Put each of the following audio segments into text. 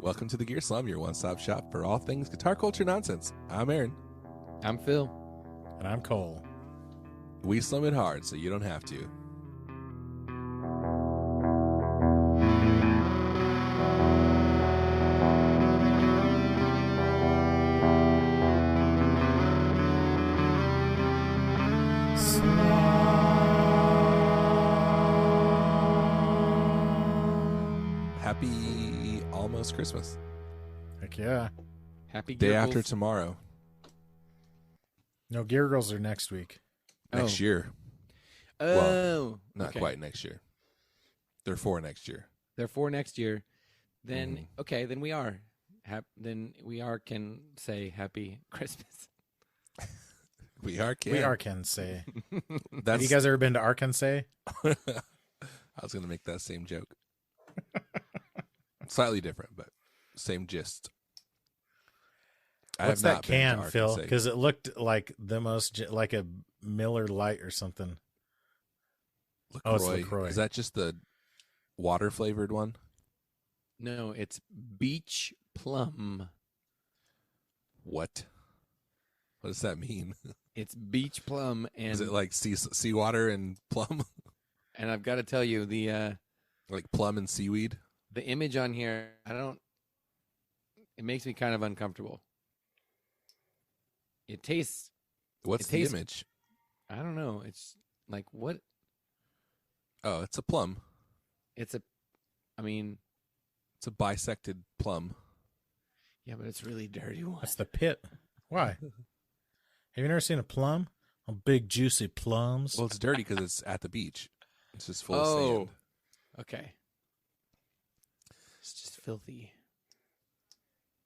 Welcome to the Gear Slum, your one-stop shop for all things guitar culture nonsense. I'm Aaron. I'm Phil. And I'm Cole. We slum it hard so you don't have to. Happy almost Christmas. Heck yeah. Happy Day Gear after Bulls. tomorrow. No, Gear Girls are next week. Next year. Oh, Well, Not okay. quite next year. They're for next year. They're for next year. Then okay, then we are. Can say Happy Christmas. We are kids. We Arkansas. That's, Have you guys ever been to Arkansas? I was going to make that same joke. Slightly different, but same gist. I What's have not that been to can, Phil? Arkansas. Because it looked like like a Miller Lite or something. LaCroix. Oh, it's LaCroix. Is that just the water flavored one? No, it's Beach Plum. What? What does that mean? It's Beach Plum, and Is it like seawater and plum? and I've got to tell you Like plum and seaweed? the image on here. It makes me kind of uncomfortable. It tastes. What's It the tastes- image? I don't know. It's like what? Oh, it's a plum. It's a. I mean, It's a bisected plum. yeah, but it's really dirty one. That's the pit. Why? Have you never seen a plum? A big juicy plums. Well, it's dirty because it's at the beach. It's just full of Oh. sand. Okay. It's just filthy.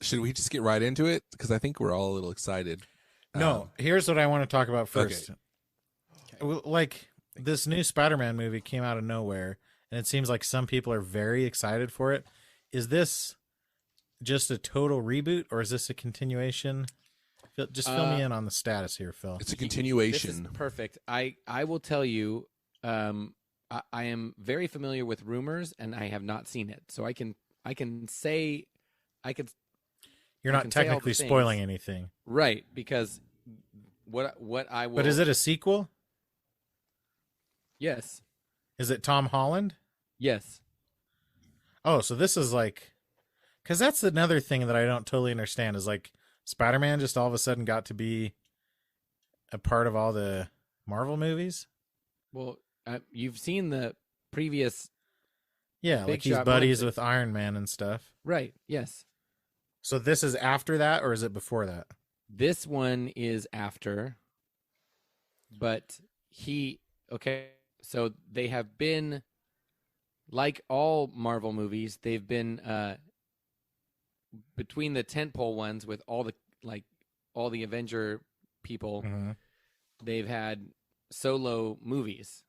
Should we just get right into it? Because I think we're all a little excited. No, here's what I want to talk about first. Okay. Well, like, this new Spider-Man movie came out of nowhere, and it seems like some people are very excited for it. Is this just a total reboot, or is this a continuation? Just fill me in on the status here, Phil. It's a This is continuation. perfect. I will tell you, I am very familiar with rumors, and I have not seen it, so I can say, You're I not can say all the technically things. spoiling anything. right, because what I will. But is it a sequel? Yes, Is it Tom Holland? yes. Oh, so this is like, because that's another thing that I don't totally understand is like Spider-Man just all of a sudden got to be a part of all the Marvel movies. Well, you've seen the previous, Yeah, Big like he's shot buddies Monster. with Iron Man and stuff. right? Yes. So this is after that, or is it before that? This one is after, but okay. So they have been, like all Marvel movies, they've been between the tentpole ones with all the Avenger people. Mm-hmm. They've had solo movies.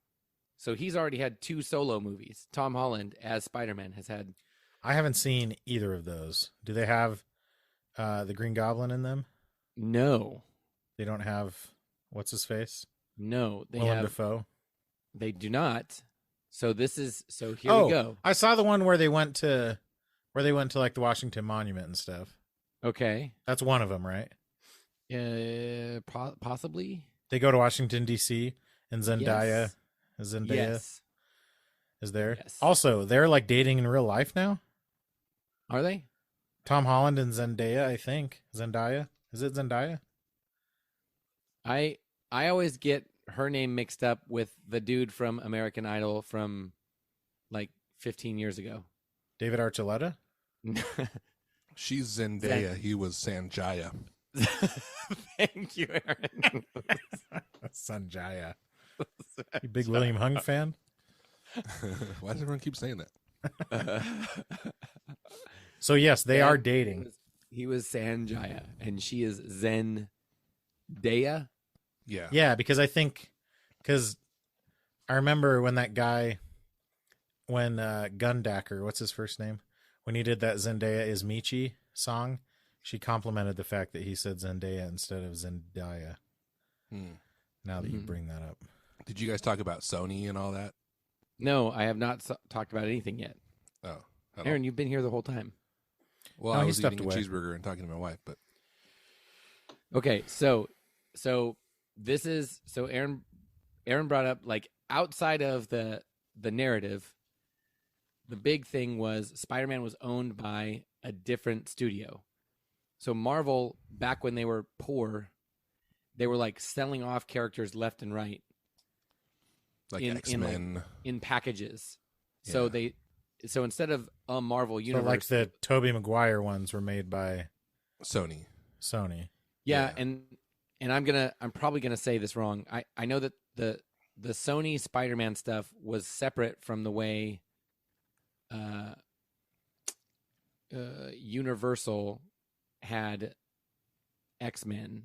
So he's already had 2 solo movies. Tom Holland as Spider-Man has had. I haven't seen either of those. Do they have the Green Goblin in them? No, They don't have what's his face? they Willem have. Dafoe. They do not. So here we go. I saw the one where they went to like the Washington Monument and stuff. Okay. That's one of them, right? Possibly. They go to Washington D.C. and Zendaya Yes. is there. Yes. Also, they're like dating in real life now. Are they? Tom Holland and Zendaya, I think. Zendaya. Is it Zendaya? I always get her name mixed up with the dude from American Idol from like 15 years ago. David Archuleta? She's Zendaya. He was Sanjaya. Thank you, Aaron. Sanjaya. You big William Hung fan? Why does everyone keep saying that? So yes, they are Yeah, dating. He was Sanjaya, and she is Zendaya. Yeah. Yeah, because I remember when that guy, when Gundacker, what's his first name? When he did that Zendaya is Michi song, she complimented the fact that he said Zendaya instead of Zendaya. Now that you bring that up. Did you guys talk about Sony and all that? No, I have not talked about anything yet. Oh. I don't- Aaron, you've been here the whole time. Well, No, I he was stepped eating a away. cheeseburger and talking to my wife, but Okay, so this is so Aaron brought up like outside of the narrative, the big thing was Spider-Man was owned by a different studio. So Marvel, back when they were poor, they were like selling off characters left and right like in X-Men. in packages. Yeah. So instead of a Marvel So universe, like the Tobey Maguire ones were made by Sony. Sony. yeah, Yeah. and I'm probably gonna say this wrong. I know that the Sony Spider-Man stuff was separate from the way uh, Universal had X-Men.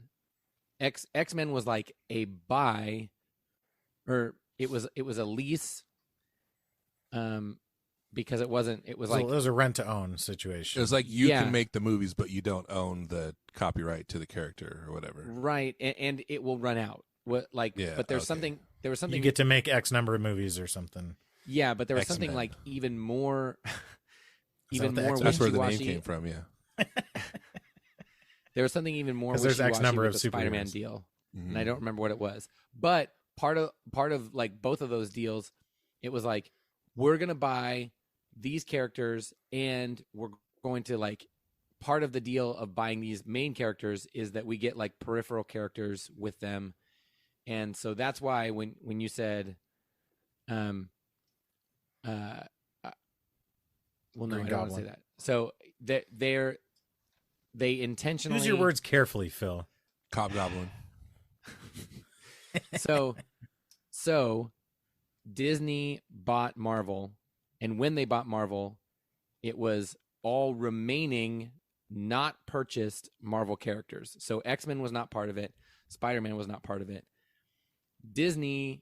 X-Men was like a buy, or it was a lease, because it was So like, it was a rent to own It situation. was like you Yeah. can make the movies, but you don't own the copyright to the character or whatever. right, and it will run out. What like, Yeah, but there's okay. there was something You get to make X number of movies or something. yeah, but there was something X-Men. like even more, Is that even what the more. X-Men- That's where the name wishy-washy. came from. Yeah. There was something even more 'Cause there's X wishy-washy number with of the Spider-Man superheroes. deal, Mhm. and I don't remember what it was. But part of like both of those deals, it was like we're gonna buy these characters, and we're going to like part of the deal of buying these main characters is that we get like peripheral characters with them, and so that's why when you said, um, uh, well, no, Green I don't want to say Goblin. that. So they intentionally Use your words carefully, Phil. Hobgoblin. So Disney bought Marvel, and when they bought Marvel, it was all remaining not purchased Marvel characters. So X-Men was not part of it. Spider-Man was not part of it. Disney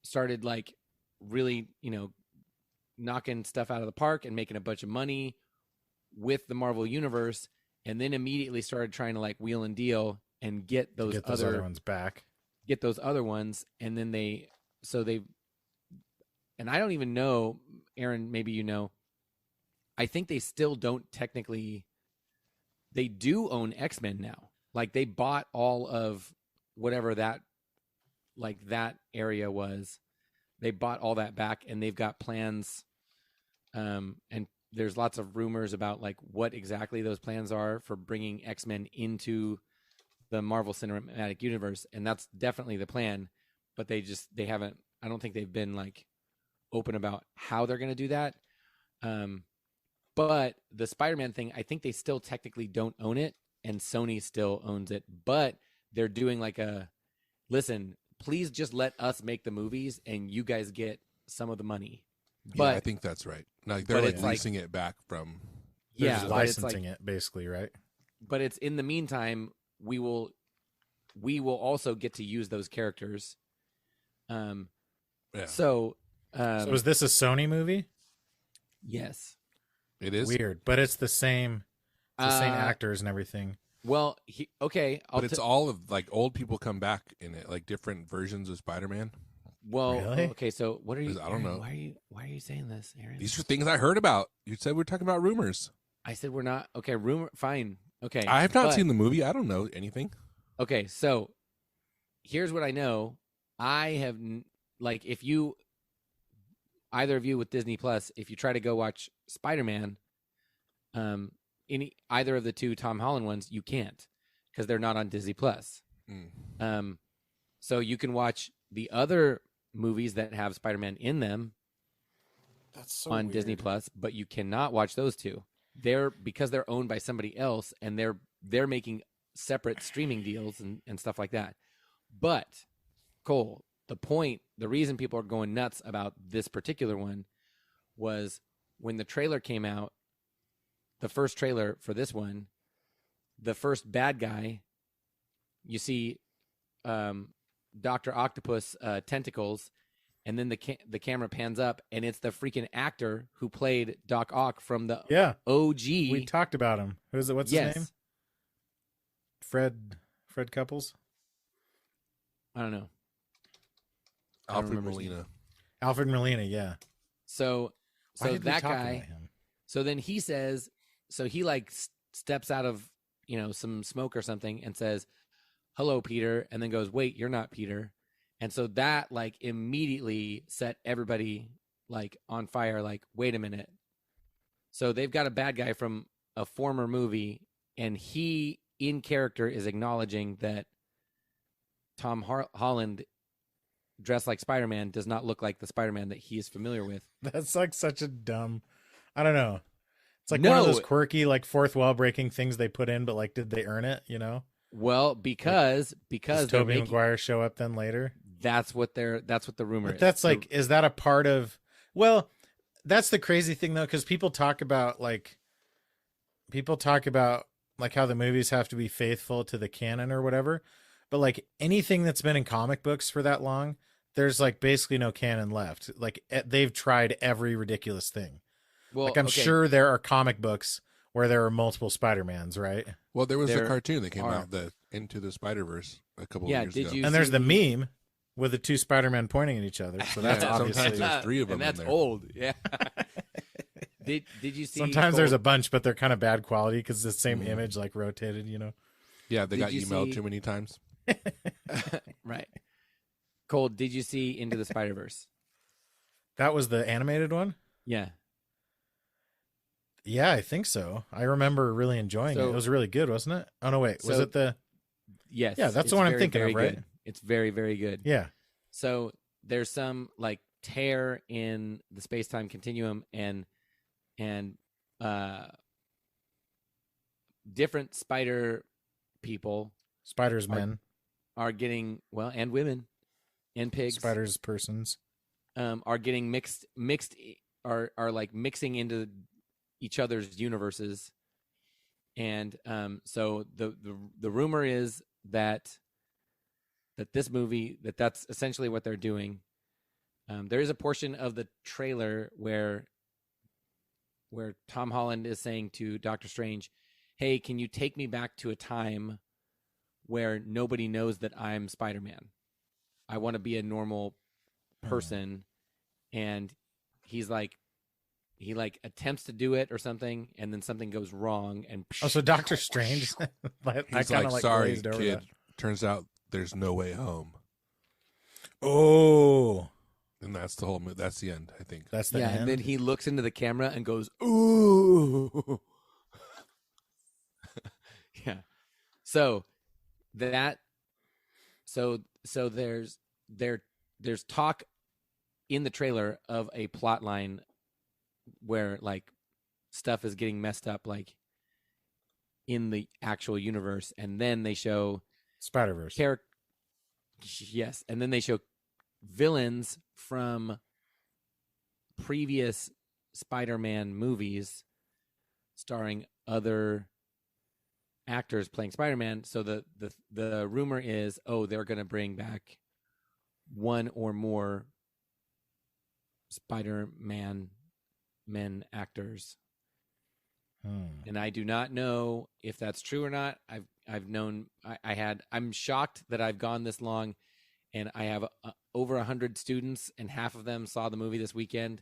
started like really, knocking stuff out of the park and making a bunch of money with the Marvel universe, and then immediately started trying to like wheel and deal and get those, Get those other ones back. get those other ones, and then and I don't even know, Aaron, maybe you know, I think they still don't technically, they do own X-Men now. Like they bought all of whatever that area was. They bought all that back, and they've got plans, and there's lots of rumors about like what exactly those plans are for bringing X-Men into the Marvel Cinematic Universe, and that's definitely the plan. But they haven't. I don't think they've been like open about how they're going to do that. But the Spider-Man thing, I think they still technically don't own it, and Sony still owns it. But they're doing like listen, please just let us make the movies, and you guys get some of the money. But Yeah, I think that's right. Like they're but like it's like- leasing it back from. They're yeah, just but it's licensing like, it, basically, right? but it's in the meantime, we will also get to use those characters. Yeah. So, So is this a Sony movie? yes. It is. Weird, but it's the same Uh, actors and everything. Well, okay. But it's all of like old people come back in it, like different versions of Spider-Man. Really? okay. So what are you? I don't know. Why are you saying this, Aaron? These are things I heard about. You said we're talking about rumors. I said we're not. Okay, rumor. Fine. Okay. I have not but- seen the movie. I don't know anything. Okay, so here's what I know. I have like if you either of you with Disney Plus, if you try to go watch Spider-Man, either of the two Tom Holland ones, you can't because they're not on Disney Plus. Mm. So you can watch the other movies that have Spider-Man in them That's so on Disney Plus, but you cannot watch those two. Because they're owned by somebody else, and they're making separate streaming deals and stuff like that. But Cole, the reason people are going nuts about this particular one was when the trailer came out, the first trailer for this one, the first bad guy, you see Dr. Octopus tentacles, and then the camera pans up, and it's the freaking actor who played Doc Ock from the OG. We talked about him. Who's it? What's his name? Fred Couples? I don't know. I don't Alfred remember his name. Molina. Alfred Molina, yeah. So Why did we that talk guy. about him? So then he says so he like steps out of some smoke or something and says, "Hello, Peter," and then goes, "Wait, you're not Peter." And so that like immediately set everybody like on fire. Like, wait a minute. So they've got a bad guy from a former movie, and he in character is acknowledging that Tom Holland dressed like Spider-Man does not look like the Spider-Man that he is familiar with. That's like such a dumb, I don't know. It's like No. one of those quirky, like fourth wall breaking things they put in, but like, did they earn it? Well, because Does Tobey Maguire show up then later? That's what the rumor But is. that's like, is that a part of? Well, that's the crazy thing though, because people talk about how the movies have to be faithful to the canon or whatever, but like anything that's been in comic books for that long, there's like basically no canon left. Like they've tried every ridiculous thing. Well, like I'm okay. sure there are comic books where there are multiple Spider-Mans, right? Well, there was There a cartoon that came are. out, the Into the Spider-Verse, a couple Yeah, of years did ago. you And there's see the meme with the two Spider-Men pointing at each other. So that's Yeah, obviously. sometimes there's 3 of them and that's in there. old. Yeah. Did you see? Sometimes there's Cole, a bunch, but they're kind of bad quality because the same Mhm. image like rotated. Yeah, they Did got you emailed see- too many times. right. Cole, did you see Into the Spider-Verse? That was the animated one. Yeah. Yeah, I think so. I remember really enjoying it. So- It was really good, wasn't it? Oh no, wait, was So- it the? Yes. Yeah, that's it's the one I'm very, thinking very of, right? good. It's very, very good. Yeah, So there's some like tear in the space-time continuum, and different spider people spiders, men, are getting and women and pigs spiders, persons. are getting mixed are like mixing into each other's universes, and so the rumor is that this movie that's essentially what they're doing. There is a portion of the trailer where Tom Holland is saying to Doctor Strange, "Hey, can you take me back to a time where nobody knows that I'm Spider-Man? I want to be a normal person." And he attempts to do it or something, and then something goes wrong, and Oh, so Doctor Strange. I He's kind of like, sorry, glazed over kid. that. Turns out there's no way home. Oh, And that's the whole that's the end, I think. that's the yeah, end. and then he looks into the camera and goes, "Ooh." Yeah. So there's talk in the trailer of a plot line where like stuff is getting messed up like in the actual universe, and then they show Spider-Verse. yes, and then they show villains from previous Spider-Man movies starring other actors playing Spider-Man. So the rumor is, they're going to bring back one or more Spider-Man men actors. And I do not know if that's true or not. I'm shocked that I've gone this long, and I have over 100 students, and half of them saw the movie this weekend,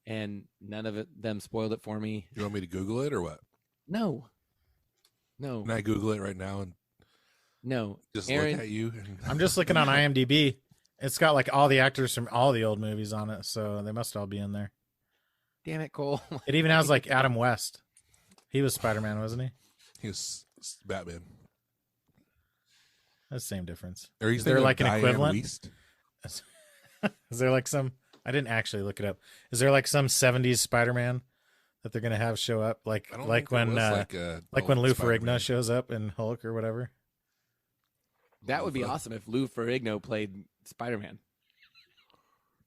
and none of them spoiled it for me. You want me to Google it or what? No. Can I Google it right now and No. just Aaron, look at you? And... I'm just looking on IMDb. It's got like all the actors from all the old movies on it, so they must all be in there. damn it, Cole. It even has like Adam West. He was Spider-Man, wasn't he? He was Batman. That's the same difference. Or Is there like an Diane equivalent? Wiest? Is there like some? I didn't actually look it up. Is there like some '70s Spider-Man that they're gonna have show up, like I don't like think there when was, a like when old Lou Spider-Man. Ferrigno shows up in Hulk or whatever? That would be awesome if Lou Ferrigno played Spider-Man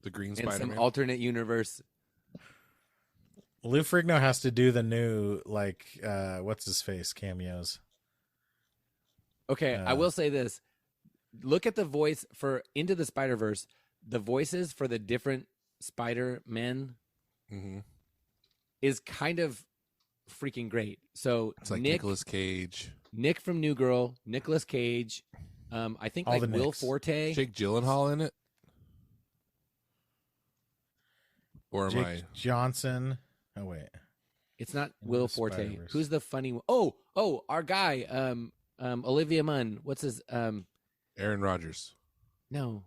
The Green in Spider-Man. some alternate universe. Lou Ferrigno has to do the new like what's his face cameos. Okay, I will say this. Look at the voice for Into the Spider-Verse. The voices for the different Spider-Men Mm-hmm. is kind of freaking great. So It's like Nick Nicolas Cage. from New Girl, Nicolas Cage, I think All like the Will Nicks. Forte. Jake Gyllenhaal in it? Or am Jake I? Johnson. Oh wait, It's not Into Will the Forte. Spider-Verse. Who's the funny one? Oh, our guy. Olivia Munn. What's his? Aaron Rodgers. No,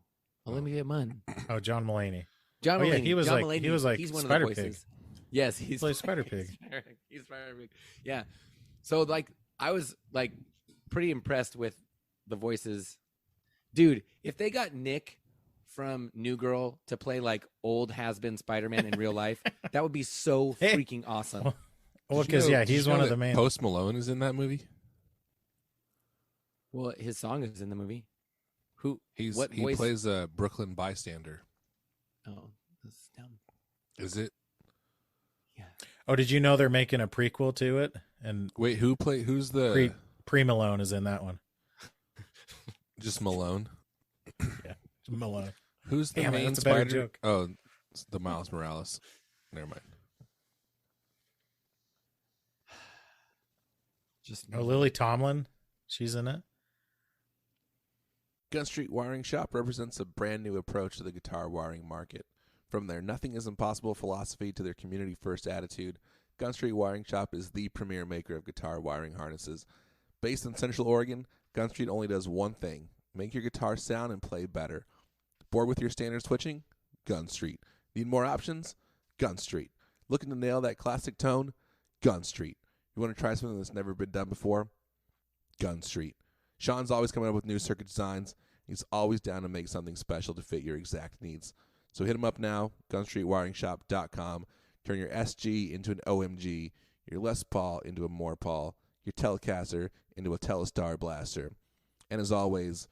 Olivia Munn. Oh, John Mulaney. John Oh, Mulaney. yeah, he was John like- Mulaney, he was like he's one Spider of the Pig. voices. Yes, he's plays Spider Pig. He's Spider Pig. Yeah. So like, I was like pretty impressed with the voices, dude. If they got Nick from New Girl to play like old has-been Spider-Man in real life, that would be so Hey. freaking awesome. Well, Did you because know- yeah, did you he's know one of that the main. Post Malone is in that movie. Well, his song is in the movie. Who? He voice? plays a Brooklyn bystander. Oh, that's dumb. Is it? Yeah. Oh, did you know they're making a prequel to it? And Wait, who's the Pre Malone is in that one. just Malone? Malone. Who's the Damn it, main that's a better spider? joke. Oh, it's the Miles Morales. Never mind. Just Oh, Lily Tomlin, she's in it. Gun Street Wiring Shop represents a brand new approach to the guitar wiring market. From their nothing is impossible philosophy to their community first attitude, Gun Street Wiring Shop is the premier maker of guitar wiring harnesses. Based in Central Oregon, Gun Street only does one thing: make your guitar sound and play better. Bored with your standard switching? Gun Street. Need more options? Gun Street. Looking to nail that classic tone? Gun Street. You want to try something that's never been done before? Gun Street. Sean's always coming up with new circuit designs. He's always down to make something special to fit your exact needs. So hit him up now, gunstreetwiringshop.com. Turn your SG into an OMG, your Les Paul into a More Paul, your Telecaster into a Telestar Blaster. And as always,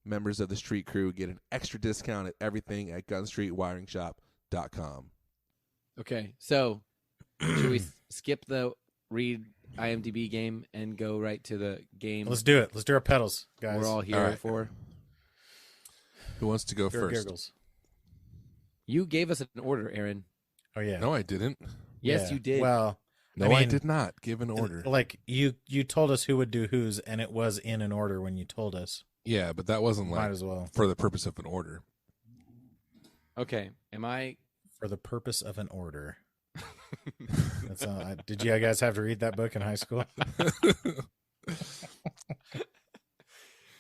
members of the Street Crew get an extra discount at everything at gunstreetwiringshop.com. Okay, so should we skip the read IMDb game and go right to the game Let's do it. Let's do our pedals, guys. we're all here All right. for? Who wants to go Do our first? giggles. You gave us an order, Aaron. Oh yeah. No, I didn't. Yes, Yeah. you did. Well, No, I mean, did not give an order. Like you told us who would do whose, and it was in an order when you told us. Yeah, but that wasn't Might like as well for the purpose of an order. Okay, am I? for the purpose of an order. That's did you guys have to read that book in high school?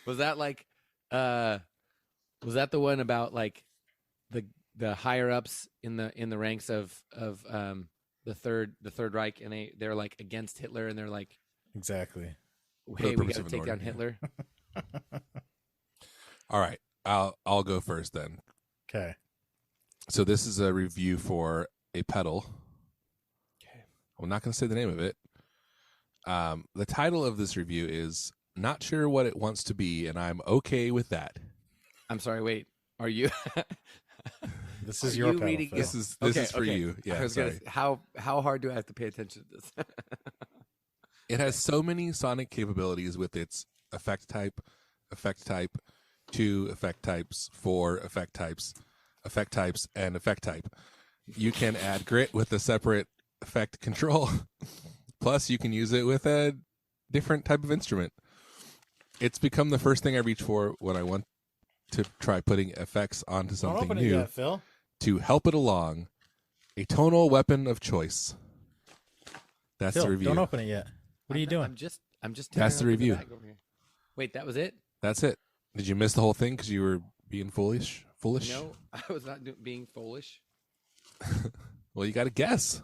Was that like? Was that the one about like the higher ups in the ranks of the third Reich, and they're like against Hitler, and they're like, Exactly. hey, the we purpose got of to an take down order, Hitler. All right, I'll go first then. Okay. So this is a review for a pedal. Okay. I'm not going to say the name of it. The title of this review is "Not Sure What It Wants to Be," and I'm okay with that. I'm sorry. Wait, are you? This is Are your you pedal, reading Phil. This is Okay, for okay. you. Yeah, I was sorry. gonna. How hard do I have to pay attention to this? It has so many sonic capabilities with its effect type, 2 effect types, 4 effect types, and effect type. You can add grit with a separate effect control. Plus, you can use it with a different type of instrument. It's become the first thing I reach for when I want to try putting effects onto Don't something open it new yet, Phil. to help it along. A tonal weapon of choice. That's Phil, the review. don't open it yet. What are you doing? I'm just. That's the tearing open review. bag over here. Wait, that was it? That's it. Did you miss the whole thing because you were being foolish? No, I was not being foolish. Well, you got to guess.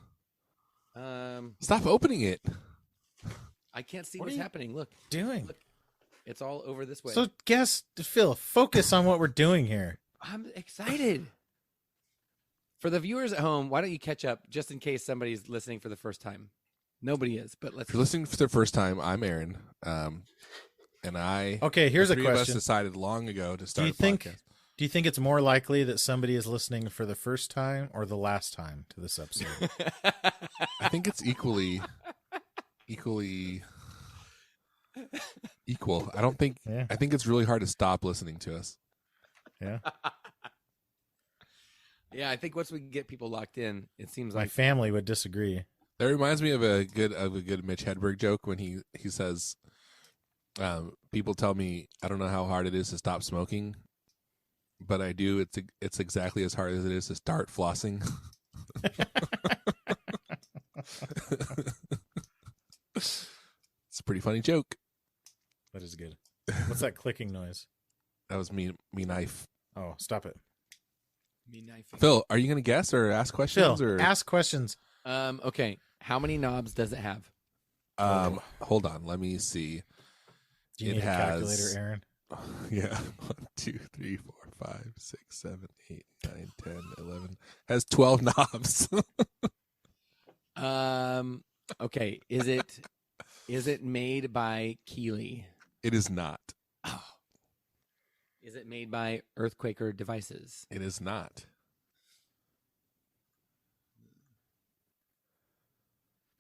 Um, Stop opening it. I can't see What what's are you happening. Look, doing? it's all over this way. So guess, Phil, focus on what we're doing here. I'm excited. For the viewers at home, why don't you catch up just in case somebody's listening for the first time? Nobody is, but let's. If you're listening for the first time, I'm Aaron. And I. Okay, here's the a three of us question. decided long ago to start Do you a think podcast. do you think it's more likely that somebody is listening for the first time or the last time to this episode? I think it's equally equal. I don't think. Yeah. I think it's really hard to stop listening to us. Yeah. Yeah, I think once we get people locked in, it seems My like family would disagree. That reminds me of a good Mitch Hedberg joke when he says, "People tell me I don't know how hard it is to stop smoking, but I do. It's exactly as hard as it is to start flossing." It's a pretty funny joke. That is good. What's that clicking noise? That was me knife. Oh, stop it. Me knifing. Phil, are you going to guess or ask questions? Phil, or ask questions. Okay. How many knobs does it have? Hold on. Let me see. Do you It need a has- calculator, Aaron? Yeah. 1, 2, 3, 4, 5, 6, 7, 8, 9, 10, 11. Has 12 knobs. Okay. Is it made by Keeley? It is not. Oh. Is it made by Earthquaker Devices? It is not.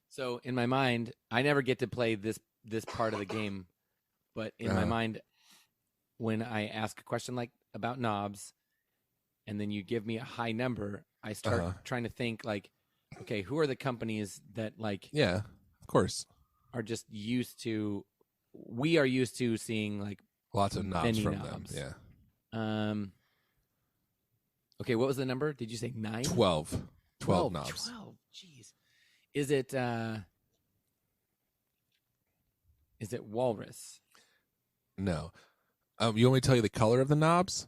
So in my mind, I never get to play this part of the game, but in my mind, when I ask a question like about knobs, and then you give me a high number, I start trying to think like, okay, who are the companies that like Yeah, of course. are just used to? We are used to seeing like Lots of knobs many from knobs. them. Yeah. Okay, what was the number? Did you say 9? 12. 12 knobs. 12. Jeez. Is it walrus? No. You want me to tell you the color of the knobs?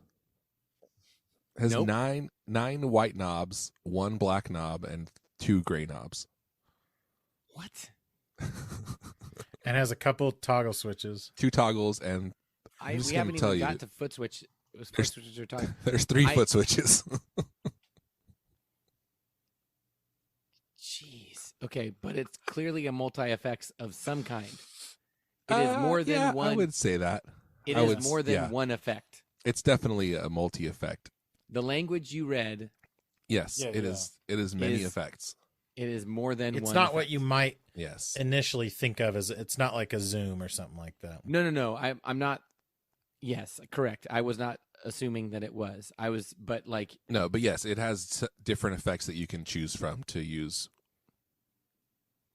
It has Nope. nine white knobs, 1 black knob, and 2 gray knobs. What? And has a couple toggle switches. 2 toggles, and I'm just We gonna haven't tell even you. got to foot switch. It was foot switches we're talking. There's 3 foot switches. Jeez. Okay, but it's clearly a multi-effects of some kind. It is more than one. I would say that. It I is would- more than yeah. one effect. It's definitely a multi-effect. The language you read, Yes, Yeah, it yeah. is. It is many Is- effects. it is more than It's one. not effect. what you might Yes. initially think of as. It's not like a zoom or something like that. No. I'm not. Yes, correct. I was not assuming that it was. I was, but like, No, but yes, it has different effects that you can choose from to use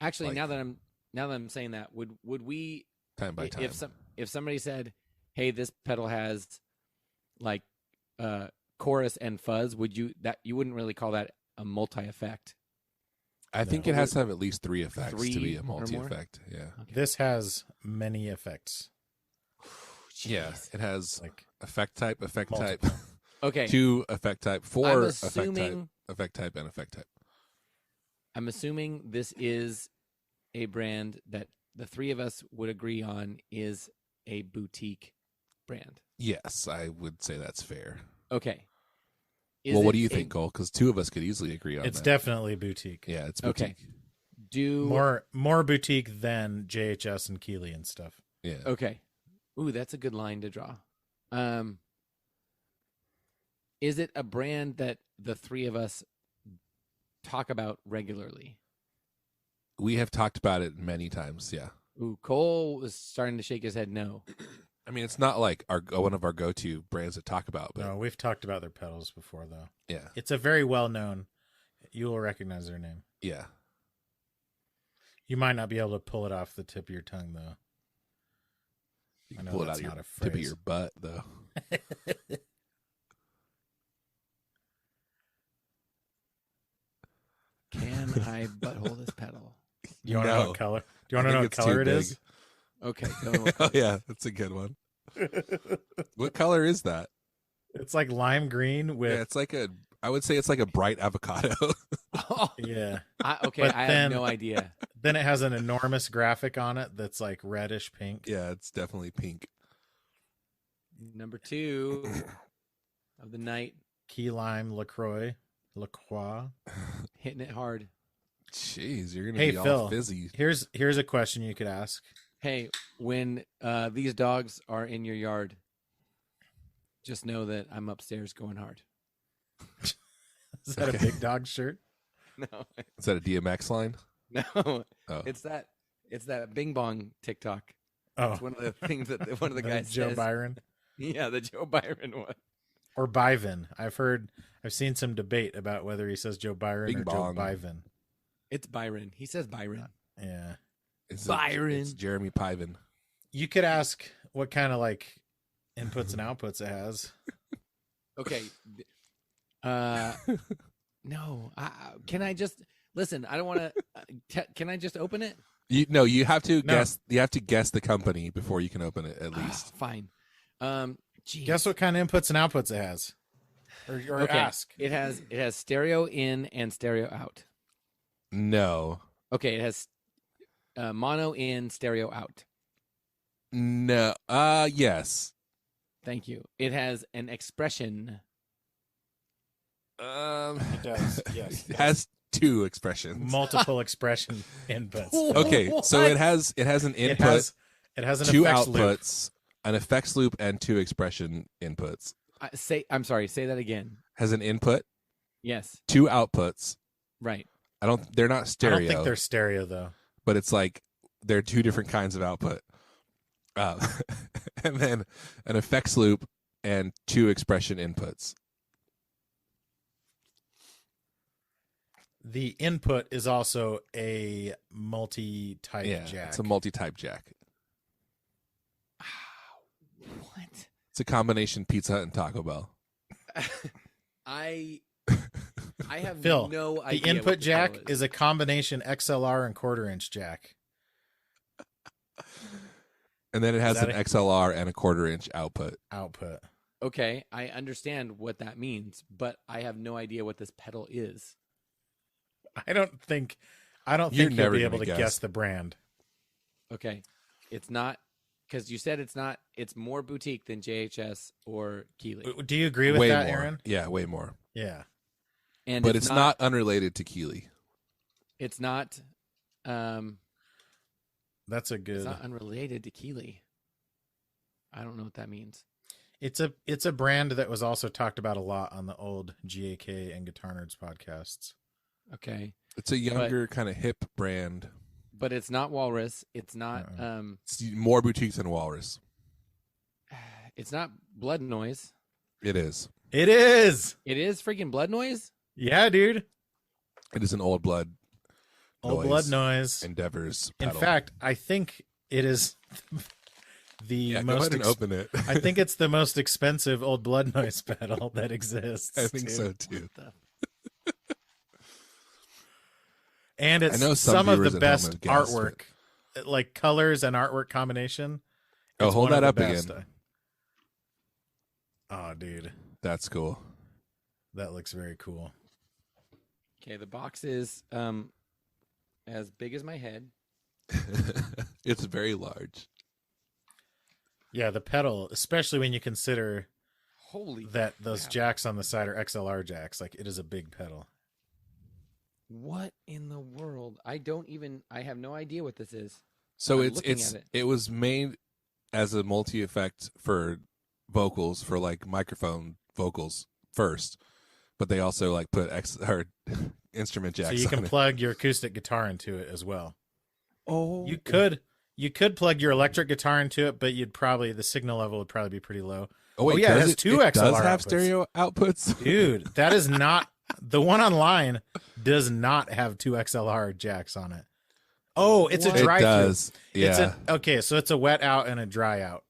actually, Like- now that I'm saying that, would we time by time. if somebody said, "Hey, this pedal has like chorus and fuzz," you wouldn't really call that a multi-effect? I think No. it has to have at least 3 effects to 3 be a or more? multi-effect. Yeah. Okay. This has many effects. Yeah, Jeez. it has Like effect type, multiple. 2 effect type, 4 I'm effect type, assuming effect type, and effect type. I'm assuming this is a brand that the three of us would agree on is a boutique brand. Yes, I would say that's fair. Okay. Well, what do you think, Cole? Because 2 of us could easily agree on It's that. definitely boutique. Yeah, it's Okay. boutique. More boutique than JHS and Keeley and stuff. Yeah. Okay. Ooh, that's a good line to draw. Is it a brand that the three of us talk about regularly? We have talked about it many times, yeah. Ooh, Cole was starting to shake his head no. I mean, it's not like one of our go-to brands to talk about, but No, we've talked about their pedals before, though. yeah. It's a very well known. You will recognize their name. Yeah. You might not be able to pull it off the tip of your tongue, though. You I can know pull it out that's of your not a tip of phrase. your butt, though. Can I butthole this pedal? You want to know No. what color? Do you want I to know think what it's color too it is? Okay. Tell me what Oh, yeah, that's a good one. What color is that? It's like lime green Yeah, with it's like I would say it's like a bright avocado. Oh, yeah. okay, But I then- have no idea. Then it has an enormous graphic on it that's like reddish pink. Yeah, it's definitely pink. Number 2 of the night, Key lime LaCroix. hitting it hard. Jeez, you're gonna Hey, be all Phil. fizzy. Here's a question you could ask. Hey, when these dogs are in your yard, just know that I'm upstairs going hard. Is that Okay. a big dog shirt? No, Is that a DMX line? no, Oh, it's that Bing Bong TikTok. Oh, It's one of the things that one of the guys Joe says. Byron Yeah, the Joe Byron one. or Byvin. I've seen some debate about whether he says Joe Byron Bing or bong. Joe Byvin. It's Byron. He says Byron. Yeah, Byron. It's Jeremy Piven. you could ask what kind of like inputs and outputs it has. Okay. No. Can I just Listen, I don't want to. Can I just open it? You have to No. guess. You have to guess the company before you can open it. At least. Fine. Geez. Guess what kind of inputs and outputs it has, or Okay. ask. It has stereo in and stereo out. No. Okay, it has mono in, stereo out. No. Yes. Thank you. It has an expression. It does. Yes. It has two expressions. Multiple expression inputs. Okay, so it has an input, It has an two effects loop. outputs, an effects loop, and two expression inputs. I'm sorry. Say that again. Has an input, Yes. two outputs. Right. They're not I stereo. don't think they're stereo though. But it's like they're two different kinds of output. And then an effects loop and two expression inputs. The input is also a multi-type Yeah, jack. it's a multi-type jack. What? It's a combination Pizza Hut and Taco Bell. I have Phil, no the idea. input what this jack pedal is a combination XLR and quarter-inch jack. And then it has Is an that XLR and a quarter-inch output. Okay, I understand what that means, but I have no idea what this pedal is. I don't think You're you'll never be able gonna to guess. guess the brand. Okay, it's not because you said it's not. It's more boutique than JHS or Keeley, Do you agree with Way that, more. Aaron? Yeah, way more. Yeah. and But it's not unrelated to Keeley. It's not. That's a It's good. not unrelated to Keeley. I don't know what that means. It's a brand that was also talked about a lot on the old GAK and Guitar Nerds podcasts. Okay, It's a younger kind of hip brand. but it's not Walrus. It's not. It's more boutique than Walrus. It's not Blood Noise. It is. It is. It is freaking Blood Noise. Yeah, dude. It is an old blood. Old blood noise. Endeavors. In pedal. fact, I think it is the yeah, go most. ahead and open it. I think it's the most expensive old blood noise pedal that exists. I think dude. so too. And it's I know some some of viewers the at home best have guessed, artwork, like colors and artwork combination. Oh, It's hold one of that the up best. again. Oh, dude, That's cool. that looks very cool. Okay, the box is as big as my head. It's very large. Yeah, the pedal, especially when you consider Holy that those crap. jacks on the side are XLR jacks, like it is a big pedal. What in the world? I have no idea what this is. So I'm it's looking at it. it was made as a multi effect for vocals, for like microphone vocals first, but they also like put instrument jacks. So you on can it. plug your acoustic guitar into it as well. Oh, You could plug your electric guitar into it, but the signal level would probably be pretty low. Oh wait, yeah, it does has two it does XLR have outputs. stereo outputs. Dude, that is not the one online does not have two XLR jacks on it. Oh, it's a What? It dry does. through. Yeah. Okay, so it's a wet out and a dry out.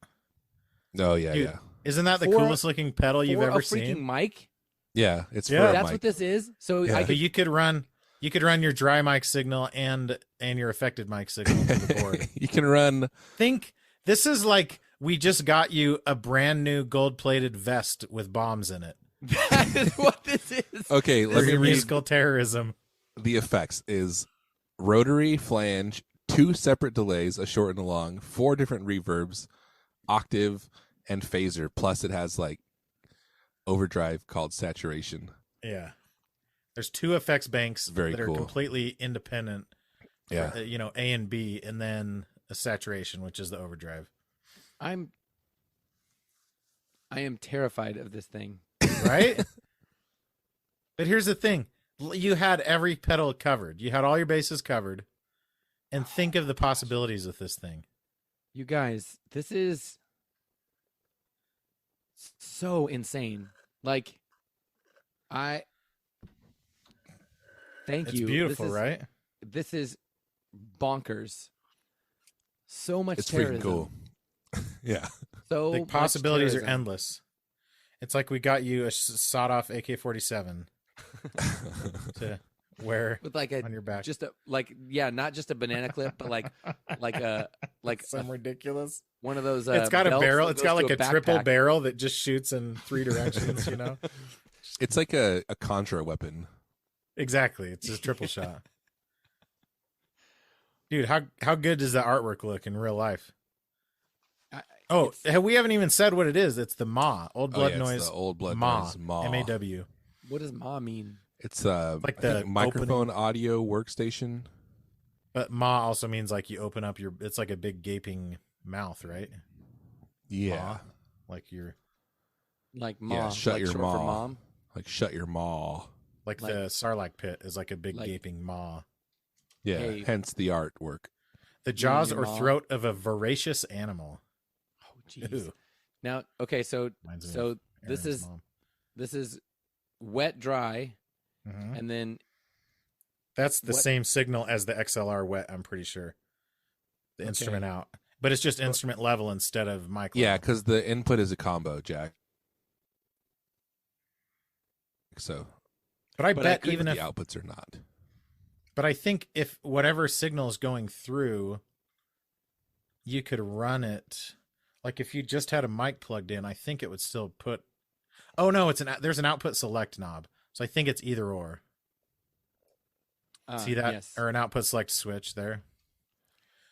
No. Yeah. Dude, Yeah. Isn't that the For- coolest looking pedal you've for ever a freaking seen? mic. Yeah. It's Yeah. for a That's mic. what this is. So Yeah. I But could, you could run your dry mic signal and your affected mic signal to the board. You can run. Think this is like we just got you a brand new gold plated vest with bombs in it. that is what this is. Okay, For let me your read musical terrorism. the effects. Is rotary flange, two separate delays, a short and a long, 4 different reverbs, octave, and phaser. Plus, it has like overdrive called saturation. Yeah. There's 2 effects banks Very that are cool. completely independent. Yeah. A and B, and then a saturation, which is the overdrive. I am terrified of this thing. Right? But here's the thing. You had every pedal covered. You had all your bases covered. And think of the possibilities with this thing. You guys, this is so insane. Like, thank It's you. beautiful, This is- right? This is bonkers. So much It's terrorism. freaking cool. Yeah. So The much possibilities are terrorism. endless. It's like we got you a sawed-off AK-47 to Where with like on your back? just a not just a banana clip, but like Some ridiculous. one of those. It's got a belts barrel. that It's goes got like to a triple backpack. barrel that just shoots in 3 directions. You know. It's like a Contra weapon. Exactly. It's a triple shot. Dude, how good does the artwork look in real life? Oh, we haven't even said what it is. It's the MAW, Old Blood it's Noise. the Old Blood MAW, Noise MAW. MAW. What does Ma mean? It's Like I the think microphone audio workstation. But MAW also means like you open up your. It's like a big gaping mouth, right? Yeah. Maw, like your Like Ma, Yeah, shut like your short for maw. mom. Like shut your maw. like Like- the Sarlacc pit is like a big like- gaping maw. Yeah, Hey. hence the artwork. The jaws your or maw? throat of a voracious animal. Oh, jeez. Ew. Now, okay, so Reminds me so of this Aaron's is mom. this is wet, dry, Mhm. and then That's the what- same signal as the XLR wet. I'm pretty sure. The Okay. instrument out, but it's just instrument level instead of mic. Yeah, level. because the input is a combo jack. So, But I but bet even even the if, outputs are not. but I think if whatever signal is going through, you could run it. Like if you just had a mic plugged in, I think it would still put. Oh no, there's an output select knob, so I think it's either or. See that, Yes. or an output select switch there.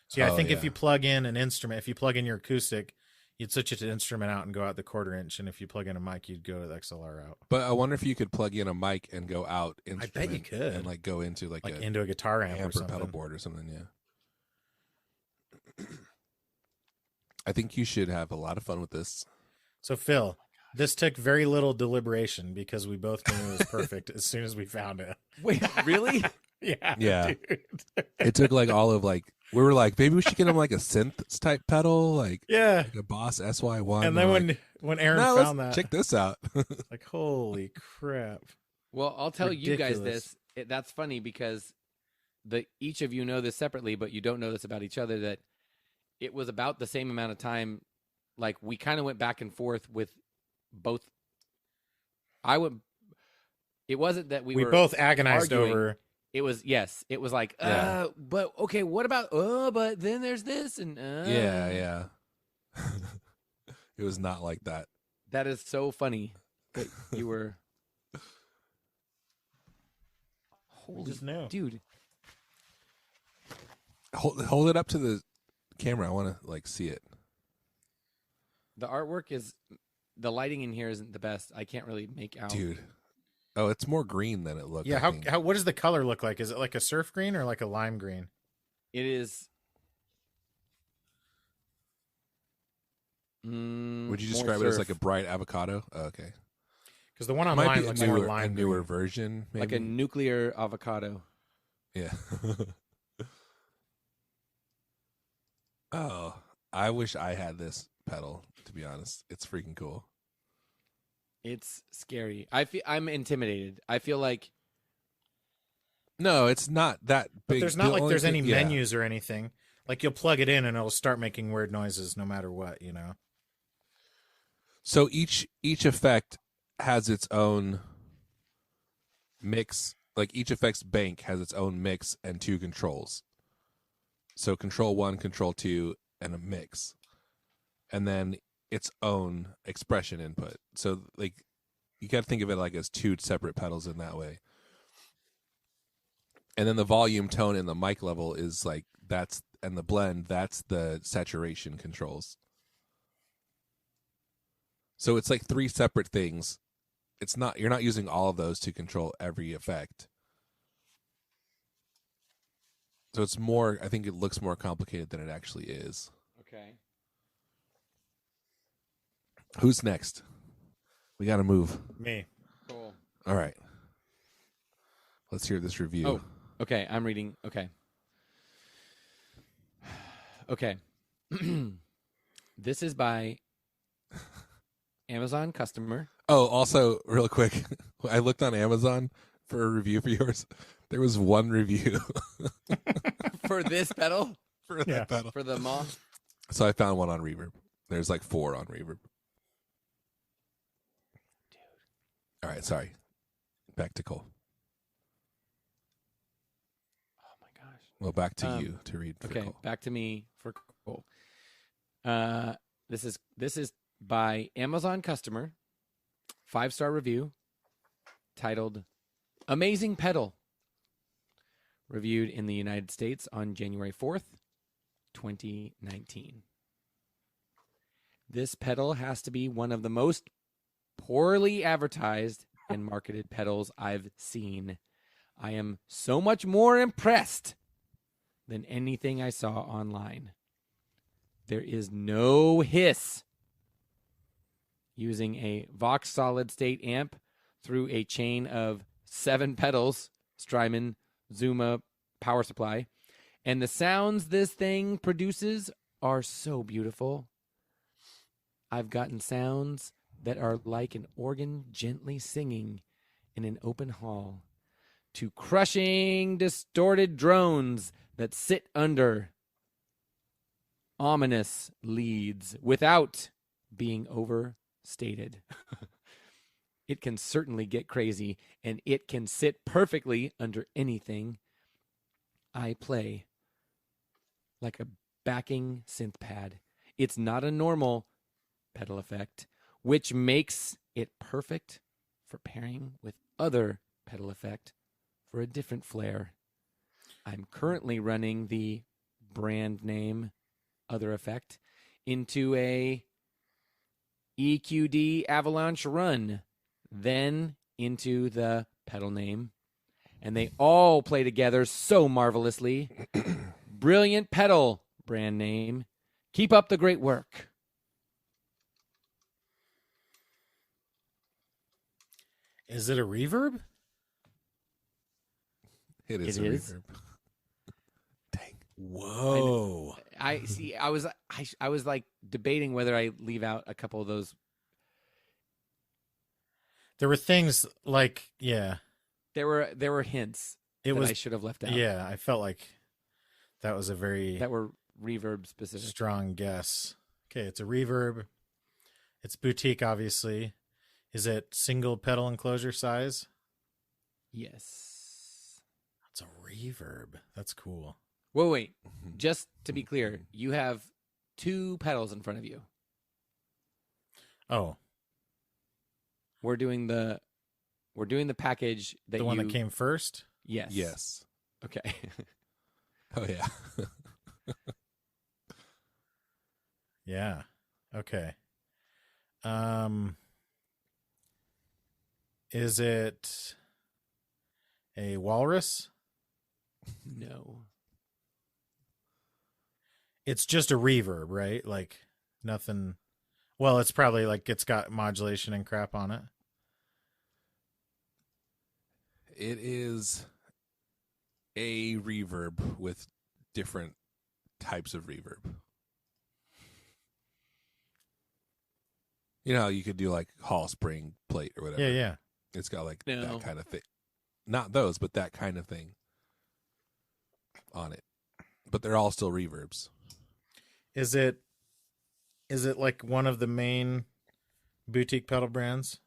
So yeah, I Oh, think if yeah. you plug in an instrument, if you plug in your acoustic, you'd switch it to instrument out and go out the 1/4 inch, and if you plug in a mic, you'd go to the XLR out, But I wonder if you could plug in a mic and go out instrument. bet you could. And like go into like a into a guitar amp or amp or something. pedal board or something. Yeah. I think you should have a lot of fun with this. So Phil, this took very little deliberation because we both knew it was perfect as soon as we found it. Wait, really? Yeah, Yeah. dude. It took like all of like we were like maybe we should get him like a synth type pedal like Yeah. a Boss SY1. And then We're like, when Aaron no, found let's that, check this out. like, holy crap. Well, I'll tell you guys Ridiculous. this. That's funny because each of you know this separately, but you don't know this about each other. That it was about the same amount of time. Like we kind of went back and forth with both. It wasn't that we were both agonized arguing. over. It was It was like, Yeah. but okay, what about? But then there's this and yeah. It was not like that. That is so funny that you were. Holy Just knew. dude! Hold it up to the camera. I want to like see it. The artwork is the lighting in here isn't the best. I can't really make out. Dude. Oh, it's more green than it looked. Yeah, I think. how what does the color look like? Is it like a surf green or like a lime green? It is. Would you more describe it as surf. like a bright avocado? Oh, okay. Because the one Might online be looks a more newer, lime green. version, maybe. like a nuclear avocado? Yeah. Oh, I wish I had this pedal. To be honest, it's freaking cool. It's scary. I'm intimidated. I feel like No, it's not that But big. there's not The like only there's any thing- yeah. menus or anything. Like you'll plug it in and it'll start making weird noises no matter what, you know. So each effect has its own mix. Like each effects bank has its own mix and 2 controls. So control 1, control 2, and a mix, and then its own expression input. So like you got to think of it like as 2 separate pedals in that way. And then the volume, tone, and the mic level is like and the blend, that's the saturation controls. So it's like 3 separate things. You're not using all of those to control every effect. So it's more, I think it looks more complicated than it actually is. okay. Who's next? We got to move. Me. Cool. All right. Let's hear this review. Oh, okay. I'm reading. Okay. Okay. This is by Amazon customer. Oh, also, real quick, I looked on Amazon for a review for yours. There was 1 review For this pedal? for Yeah. that pedal. For the moth? So I found one on Reverb. There's like 4 on Reverb. All right, sorry. Back to Cole. Well, back to you to read. For Okay, Cole. back to me for Cole. This is by Amazon customer, 5-star review, titled "Amazing Pedal." Reviewed in the United States on January 4th, 2019. This pedal has to be one of the most poorly advertised and marketed pedals I've seen. I am so much more impressed than anything I saw online. There is no hiss. Using a Vox solid state amp through a chain of 7 pedals, Strymon, Zuma, power supply, and the sounds this thing produces are so beautiful. I've gotten sounds that are like an organ gently singing in an open hall, to crushing, distorted drones that sit under ominous leads without being overstated. It can certainly get crazy, and it can sit perfectly under anything I play, like a backing synth pad. It's not a normal pedal effect, which makes it perfect for pairing with other pedal effect for a different flair. I'm currently running the brand name Other Effect into a EQD Avalanche Run, then into the pedal name, and they all play together so marvelously. Brilliant pedal, brand name. Keep up the great work. Is it a reverb? It is It a is. reverb. Dang. Whoa. I see. I was like debating whether I leave out a couple of those. There were things like, yeah, There were hints it that was. I should have left out. Yeah, I felt like that was a very That were reverb specific. strong guess. Okay, it's a reverb. It's boutique, obviously. Is it single pedal enclosure size? Yes. It's a reverb. That's cool. Wait. Just to be clear, you have 2 pedals in front of you. Oh, We're doing the package that the one that came first? Yes. Yes. Okay. Oh yeah. Yeah. Okay. Is it a walrus? No. It's just a reverb, right? Like nothing. Well, it's probably like it's got modulation and crap on it. It is a reverb with different types of reverb. You know how you could do like Hall Spring plate or whatever. Yeah, yeah. It's got like No. that kind of thing. Not those, but that kind of thing on it. But they're all still reverbs. Is it like one of the main boutique pedal brands?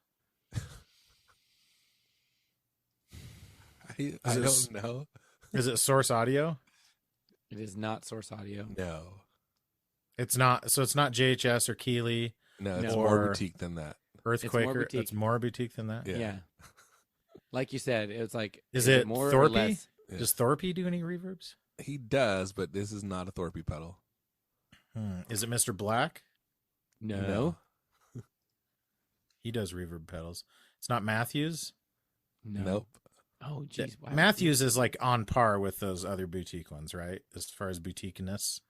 I don't know. Is it Source Audio? It is not Source Audio. No. It's not. So it's not JHS or Keeley, No, it's No. more Or- boutique than that. Earthquaker. boutique. It's more boutique than that. Yeah. Yeah. Like you said, it's like Is it more or Thorpe? less? Yeah. Does Thorpe do any reverbs? He does, but this is not a Thorpe pedal. Is it Mr. Black? No. He does reverb pedals. It's not Matthews. No. Nope. Oh, geez. Why would Matthews is like on par with those other boutique ones, right? As far as boutiqueness.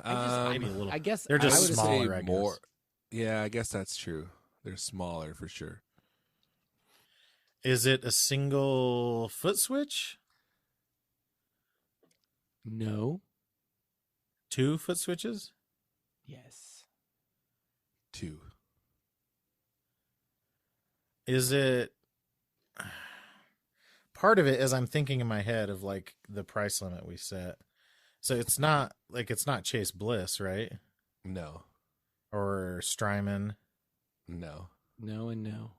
Maybe a little. I guess They're just I would smaller, say I guess. more. Yeah, I guess that's true. They're smaller for sure. Is it a single foot switch? No. 2 foot switches? Yes. 2. Is it part of it as I'm thinking in my head of like the price limit we set. So it's not Chase Bliss, right? No. Or Strymon. No. No and no.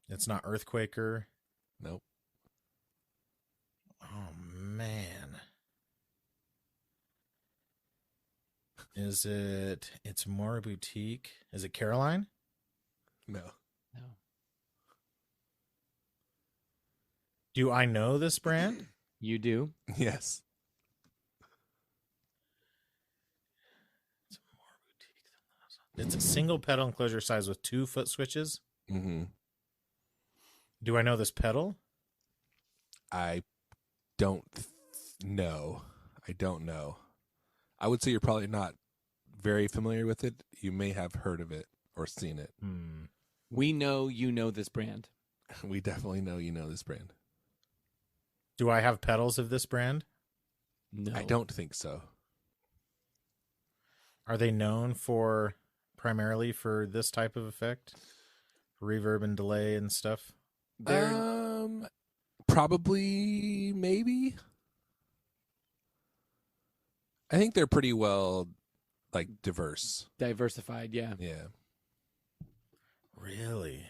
It's not Earthquaker. Nope. Oh man. Is it? It's more boutique. Is it Caroline? No. No. Do I know this brand? You do? Yes. It's more boutique than those. It's a single pedal enclosure size with 2 foot switches. Mm-hmm. Do I know this pedal? I don't know. I don't know. I would say you're probably not very familiar with it. You may have heard of it or seen it. We know you know this brand. We definitely know you know this brand. Do I have pedals of this brand? No. I don't think so. Are they known for primarily for this type of effect? Reverb and delay and stuff? Probably, maybe. I think they're pretty well, like, diverse. Diversified, yeah. Yeah. Really?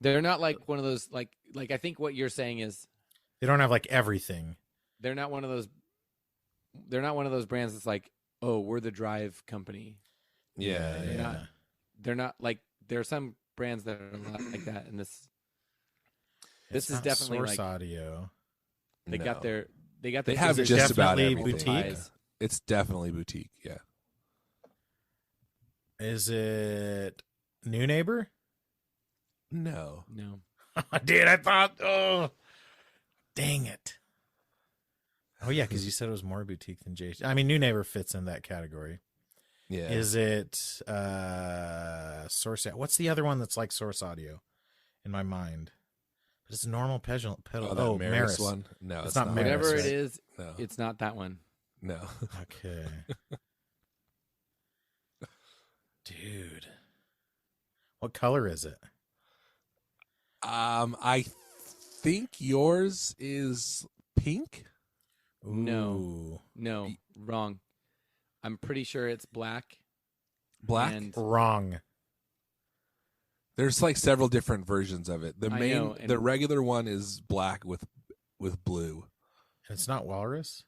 They're not like one of those like I think what you're saying is They don't have like everything. they're not one of those brands that's like, oh, we're the drive company. Yeah. They're not like there are some brands that are a lot like that, and this It's is not definitely Source like Audio. they No. got their They have Is it just about definitely everything. boutique? Yeah. It's definitely boutique, yeah. Is it New Neighbor? No. No. Dude, I thought, oh, dang it. Oh, yeah, because you said it was more boutique than JC. I mean, New Neighbor fits in that category. Yeah. Is it Source? What's the other one that's like Source Audio in my mind? But it's a normal pedal. that Maris one? No, It's it's not not. Maris, Whatever right? it is, No. it's not that one. No. Okay. Dude. What color is it? I think yours is pink. No. Ooh. No, wrong. I'm pretty sure it's black. Black. And Wrong. There's like several different versions of it. I know, and- the regular one is black with blue. And it's not Walrus?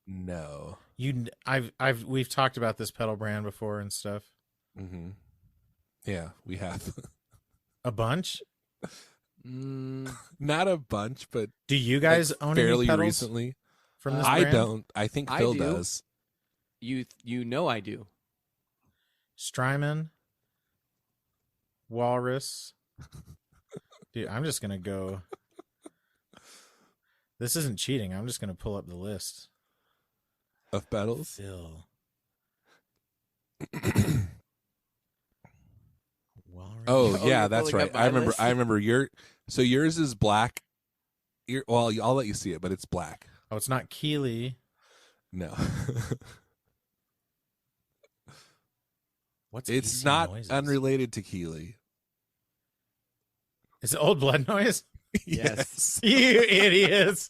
No. We've talked about this pedal brand before and stuff. Mm-hmm. Yeah, we have. A bunch? Not a bunch, but Do you guys like own fairly any pedals recently. from this I brand? don't. I think I Phil do. does. You know I do. Strymon, Walrus. Dude, I'm just gonna go. This isn't cheating. I'm just gonna pull up the list. Of pedals. Phil. Walrus. Oh Oh, yeah, you're that's pulling right. up my list? I remember yours is black. Well, I'll let you see it, but it's black. Oh, it's not Keeley. No. What's It's AC not Noises? unrelated to Keeley. Is it Old Blood Noise? Yes. You idiots.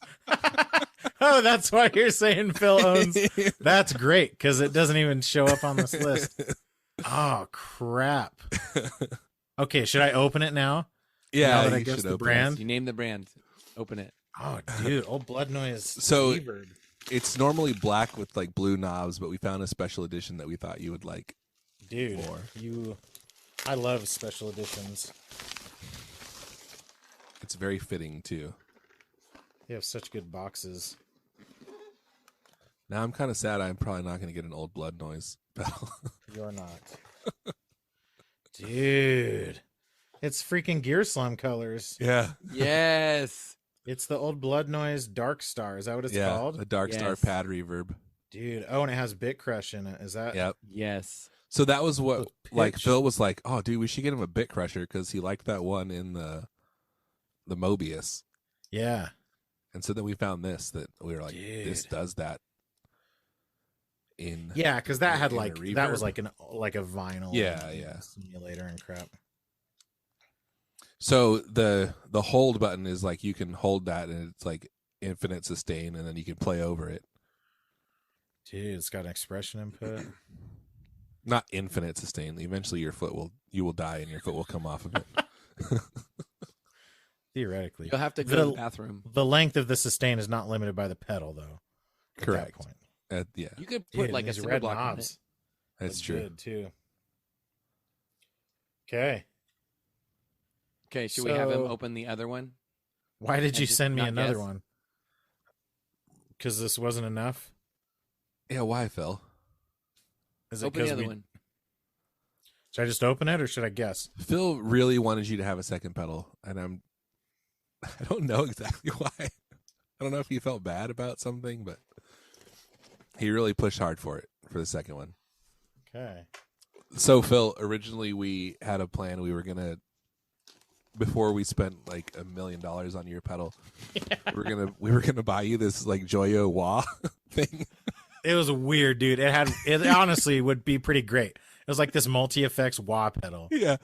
Oh, that's why you're saying Phil owns. That's great because it doesn't even show up on this list. Oh, crap. Okay, should I open it now? Yeah, Now that I you guess should the open brand? You name the brand. Open it. Oh, dude, Old Blood Noise. So- Reverb. it. It's normally black with like blue knobs, but we found a special edition that we thought you would like. Dude, more. I love special editions. It's very fitting too. They have such good boxes. Now I'm kind of sad. I'm probably not going to get an Old Blood Noise pedal. You're not. Dude, it's freaking Gear Slum colors. Yeah, Yes. It's the Old Blood Noise Dark Star. Is that what it's yeah. called? The Dark Star Yes. pad reverb. Dude, oh, and it has Bit Crush in it. Is that? Yep. Yes. So that was what The like pitch. Phil was like, "Oh, dude, we should get him a Bit Crusher because he liked that one in the Mobius." Yeah. And so then we found this that we were like, "This Dude. does that." In Yeah, because that had in a like that was reverb. like a vinyl. Yeah. Simulator and crap. So the hold button is like you can hold that and it's like infinite sustain, and then you can play over it. Dude, it's got an expression input. Not infinite sustain. Eventually, you will die and your foot will come off of it. Theoretically. You'll have to go to the bathroom. The length of the sustain is not limited by the pedal, though. Correct. At that point. Yeah, You could put Dude, like a these cinder red block on knobs. it. that's true. Good, too. Okay, should we have him So- open the other one? Why did And you just send me not another guess? one? Because this wasn't enough? Yeah, why, Phil? Is it Open the because other one. Should I just open it or should I guess? Phil really wanted you to have a second pedal, and I don't know exactly why. I don't know if he felt bad about something, but he really pushed hard for it for the second one. Okay. So, Phil, originally we had a plan. We were gonna, before we spent like $1 million on your pedal, we were gonna buy you this like Joyo Wah thing. It was weird, dude. It honestly would be pretty great. It was like this multi-effects wah pedal. Yeah,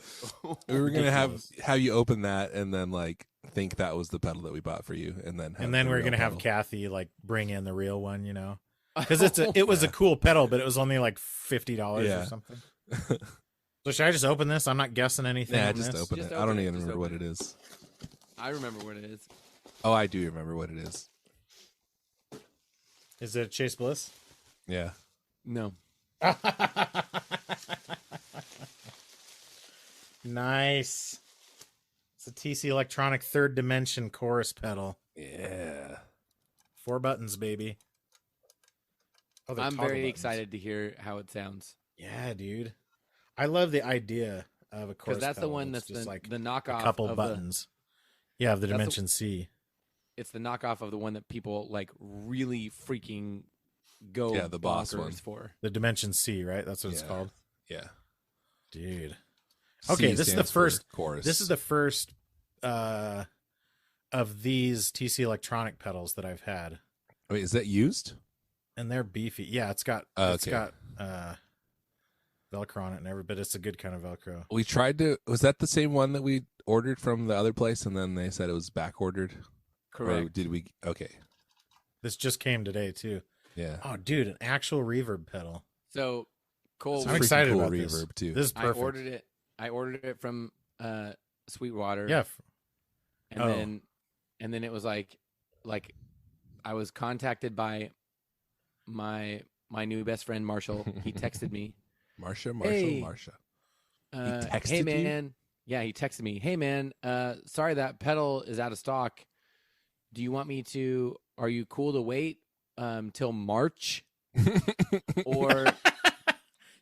we were gonna Ridiculous. have you open that and then like think that was the pedal that we bought for you, and then We the were real gonna have pedal. Kathy like bring in the real one, you know, because it was a cool pedal, but it was only like $50 Yeah. or something. So should I just open this? I'm not guessing anything. Yeah, on just this. open Just it. I open don't it, even just remember what open it it. is. I remember what it is. Oh, I do remember what it is. Is it Chase Bliss? Yeah. No. Nice. It's a TC Electronic Third Dimension chorus pedal. Yeah. 4 buttons, baby. Oh, they're I'm toggle very buttons. excited to hear how it sounds. Yeah, dude. I love the idea of a chorus Because that's the pedal one that's just the, like the a knockoff couple of buttons. Yeah, of the That's the- Dimension C. it's the knockoff of the one that people like really freaking go Yeah, the boss bonkers one. for. The Dimension C, right? That's what it's Yeah. called. Yeah. Dude. Okay, C this is the stands for first- chorus. This is the first of these TC Electronic pedals that I've had. Wait, is that used? And they're beefy. Yeah, it's got Okay. Velcro on it and everything, but it's a good kind of Velcro. We tried to. Was that the same one that we ordered from the other place, and then they said it was back ordered? Or Correct. did we? Okay. This just came today too. Yeah. Oh, dude, an actual reverb pedal. So Cole, I'm Freaking excited cool about reverb too. This is I perfect. ordered it. I ordered it from Sweetwater. Yeah. and oh. then it was like I was contacted by my new best friend Marshall. He texted me. Marsha. Hey. texted hey you? man, yeah, he texted me. Hey man, sorry that pedal is out of stock. Do you want me to? Are you cool to wait till March? Or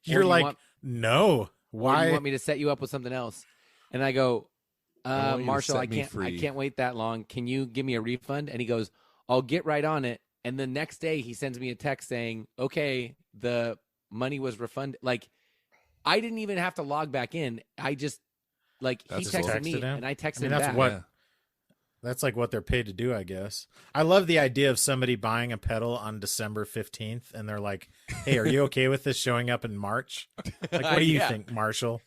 You're you like, want- no. Or do Why? you want me to set you up with something else? And I go, I want you to Marshall, set I me can't free. wait that long. Can you give me a refund? And he goes, I'll get right on it. And the next day he sends me a text saying, okay, the money was refunded. Like, I didn't even have to log back in. I just he That's texted cool. me Texted him? and I texted I mean, him that's back. what- Yeah. That's like what they're paid to do, I guess. I love the idea of somebody buying a pedal on December 15th and they're like, hey, are you okay with this showing up in March? Like, what do you Yeah. think, Marshall?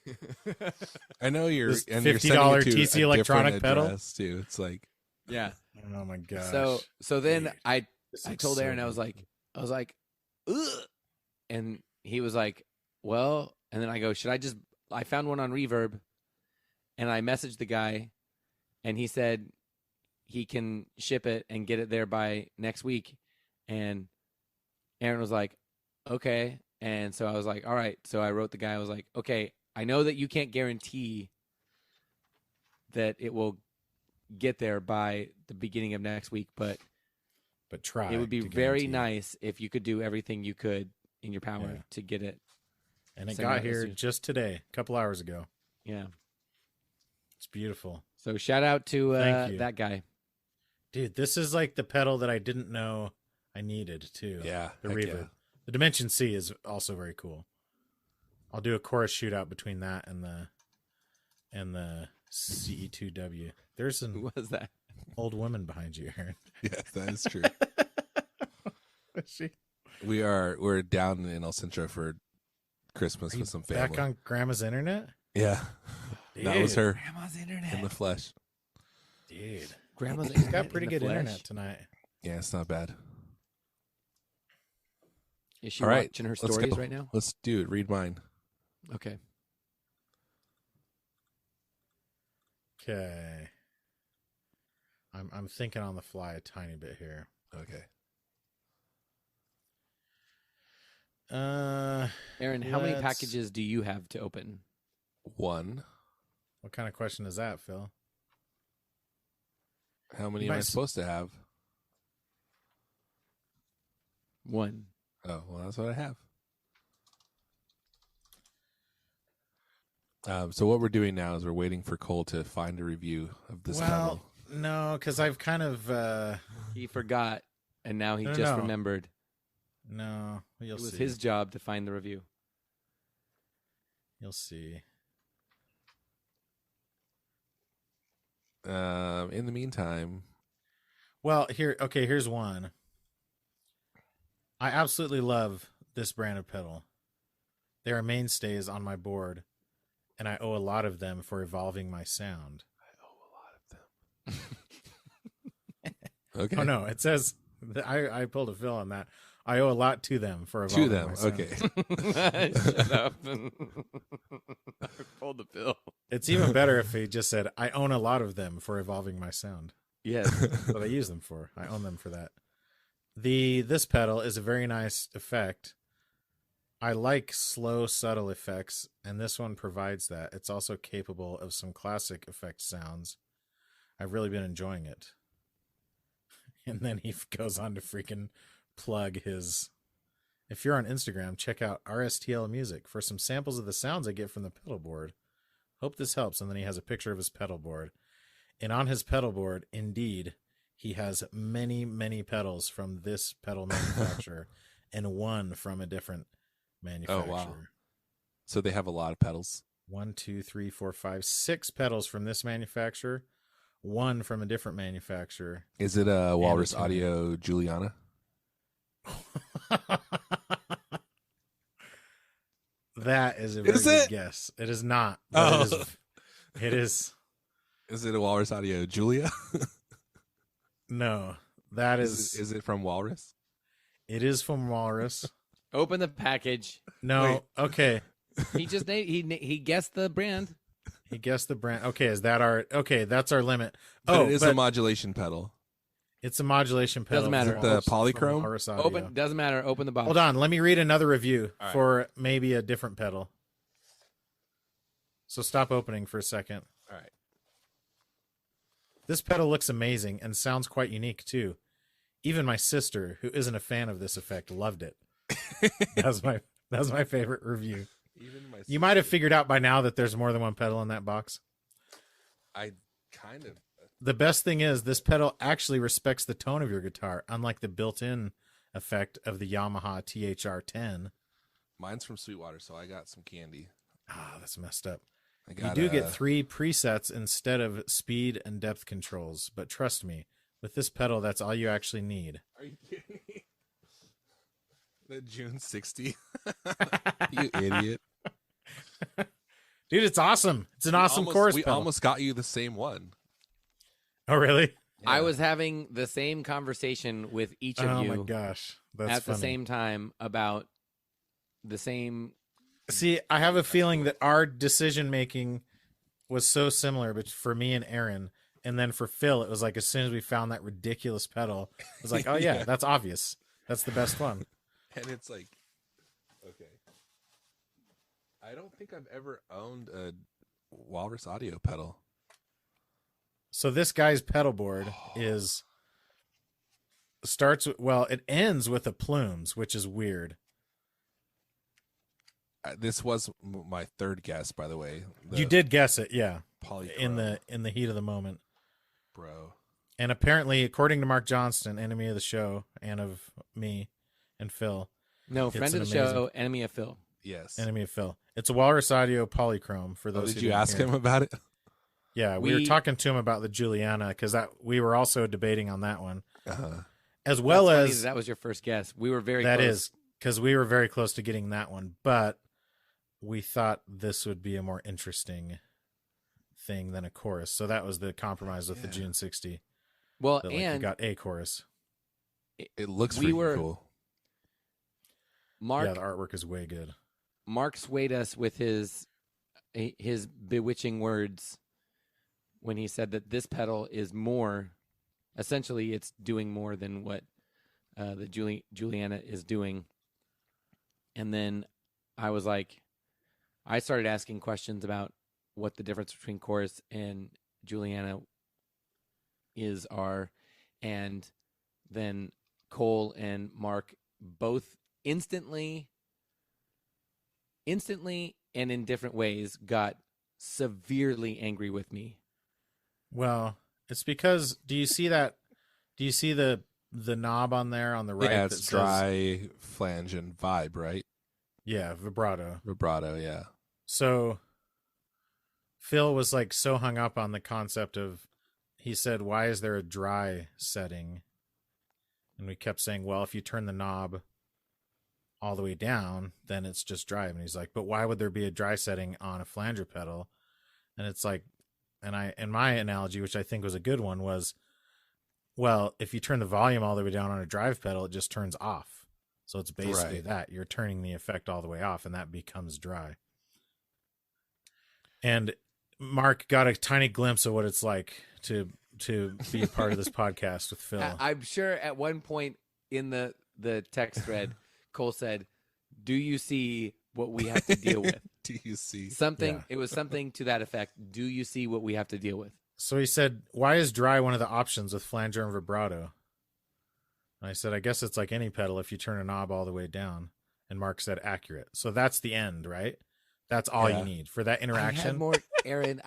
I know you're This and you're $50 sending it to TC a electronic different pedal? address, too. It's like Yeah. Oh my gosh. So then Dude, I This I looks told so Aaron, I was good. like, ugh. And he was like, well, and then I go, I found one on Reverb, and I messaged the guy, and he said he can ship it and get it there by next week. And Aaron was like, okay. And so I was like, all right. So I wrote the guy, I was like, okay, I know that you can't guarantee that it will get there by the beginning of next week, but try. it would be to very guarantee. nice if you could do everything you could in your power Yeah. to get it. And it Send got out as here soon- just today, a couple hours ago. Yeah. It's beautiful. So shout out to Thank you. that guy. Dude, this is like the pedal that I didn't know I needed, too. yeah, The heck reverb. yeah. The Dimension C is also very cool. I'll do a chorus shootout between that and the CE2W. There's an Who was that? old woman behind you, Aaron. Yes, that is true. Is she? We're down in El Centro for Christmas Are you with some family. back on Grandma's internet? Yeah, that was Dude, her Grandma's in internet. the flesh. Dude, Grandma's he's got pretty good internet tonight. Yeah, it's not bad. Is she All right, watching her let's stories go. right now? Let's do it. Read mine. Okay. Okay. I'm thinking on the fly a tiny bit here. Okay. Aaron, how many packages do you have to open? 1. What kind of question is that, Phil? How many am I supposed to have? 1. Oh, well, that's what I have. So what we're doing now is we're waiting for Cole to find a review of this pedal. No, because I've kind of... He forgot, and now he just remembered. No, you'll see. It was his job to find the review. You'll see. In the meantime... Well, here's one. I absolutely love this brand of pedal. They are mainstays on my board, and I owe a lot of them for evolving my sound. I owe a lot of them. Okay. Oh, no, it says... I pulled a Phil on that. I owe a lot to them for evolving my sound. Okay. Shut up. I pulled the bill. It's even better if he just said, I own a lot of them for evolving my sound. Yes. That's what I use them for. I own them for that. This pedal is a very nice effect. I like slow, subtle effects, and this one provides that. It's also capable of some classic effect sounds. I've really been enjoying it. And then he goes on to freaking plug his... If you're on Instagram, check out RSTL Music for some samples of the sounds I get from the pedal board. Hope this helps. And then he has a picture of his pedal board. And on his pedal board, indeed, he has many, many pedals from this pedal manufacturer and one from a different manufacturer. Oh, wow. So they have a lot of pedals. 1, 2, 3, 4, 5, 6 pedals from this manufacturer, one from a different manufacturer. Is it a Walrus Audio Juliana? That is a very good guess. It is not. Oh. It is. Is it a Walrus Audio Julia? No, that is. Is it from Walrus? It is from Walrus. Open the package. No, Wait. Okay. He just he guessed the brand. He guessed the brand. Okay, is that our? Okay, that's our limit. But it is a modulation pedal. It's a modulation pedal. Doesn't matter. Is it the polychrome? Open. Doesn't matter. Open the box. Hold on. Let me read another review All right. for maybe a different pedal. So stop opening for a second. All right. This pedal looks amazing and sounds quite unique too. Even my sister, who isn't a fan of this effect, loved it. That's my favorite review. Even my You might have figured out by now that there's more than one pedal in that box. I kind of. The best thing is this pedal actually respects the tone of your guitar, unlike the built-in effect of the Yamaha THR-10. Mine's from Sweetwater, so I got some candy. Ah, that's messed up. I You do get 3 presets instead of speed and depth controls, but trust me, with this pedal, that's all you actually need. Are you kidding me? The June 60. You idiot. Dude, it's awesome. It's an awesome chorus We pedal. almost got you the same one. Oh, really? Yeah. I was having the same conversation with each of Oh, you my gosh. That's at funny. the same time about the same. See, I have a feeling that our decision-making was so similar but for me and Aaron. And then for Phil, it was like as soon as we found that ridiculous pedal, it was like, oh, yeah, Yeah. that's obvious. That's the best one. And it's like, okay. I don't think I've ever owned a Walrus Audio pedal. So this guy's pedal board it ends with a plumes, which is weird. This was my third guess, by the way. You did guess it, yeah, Polychrome. in the heat of the moment. Bro. And apparently, according to Mark Johnston, enemy of the show and of me and Phil, No, It's friend of an the amazing- show, enemy of Phil. Yes. enemy of Phil, it's a Walrus Audio Polychrome. For those, Did who you didn't ask hear. him about it? Yeah, we were talking to him about the Juliana because we were also debating on that one, Uh-huh. as well That's funny as that was your first guess. We were very that close. is because we were very close to getting that one, but we thought this would be a more interesting thing than a chorus. So that was the compromise with the Yeah. June 60. Well, That, like, you and got a chorus. It looks We freaking were- cool. Mark Yeah, the artwork is way good. Mark swayed us with his bewitching words when he said that this pedal is more essentially it's doing more than what the Juliana is doing. And then I was like, I started asking questions about what the difference between chorus and Juliana are, and then Cole and Mark both instantly and in different ways got severely angry with me. Well, it's because do you see the knob on there on the right? Yeah, that it's says, dry, flange, and vibe, right? Yeah, vibrato. Vibrato, yeah. So Phil was like so hung up on the concept of, he said, why is there a dry setting? And we kept saying, well, if you turn the knob all the way down, then it's just dry. And he's like, but why would there be a dry setting on a flanger pedal? And it's like, and my analogy, which I think was a good one, was, well, if you turn the volume all the way down on a drive pedal, it just turns off. So it's basically that you're turning the effect all the way off, and that becomes dry. And Mark got a tiny glimpse of what it's like to be a part of this podcast with Phil. I'm sure at one point in the text thread, Cole said, "Do you see what we have to deal with?" Do you see something? Yeah. It was something to that effect. Do you see what we have to deal with? So he said, why is dry one of the options with flanger and vibrato? And I said, I guess it's like any pedal if you turn a knob all the way down. And Mark said, accurate. So that's the end, right? That's all you need for that interaction. I had more, Aaron.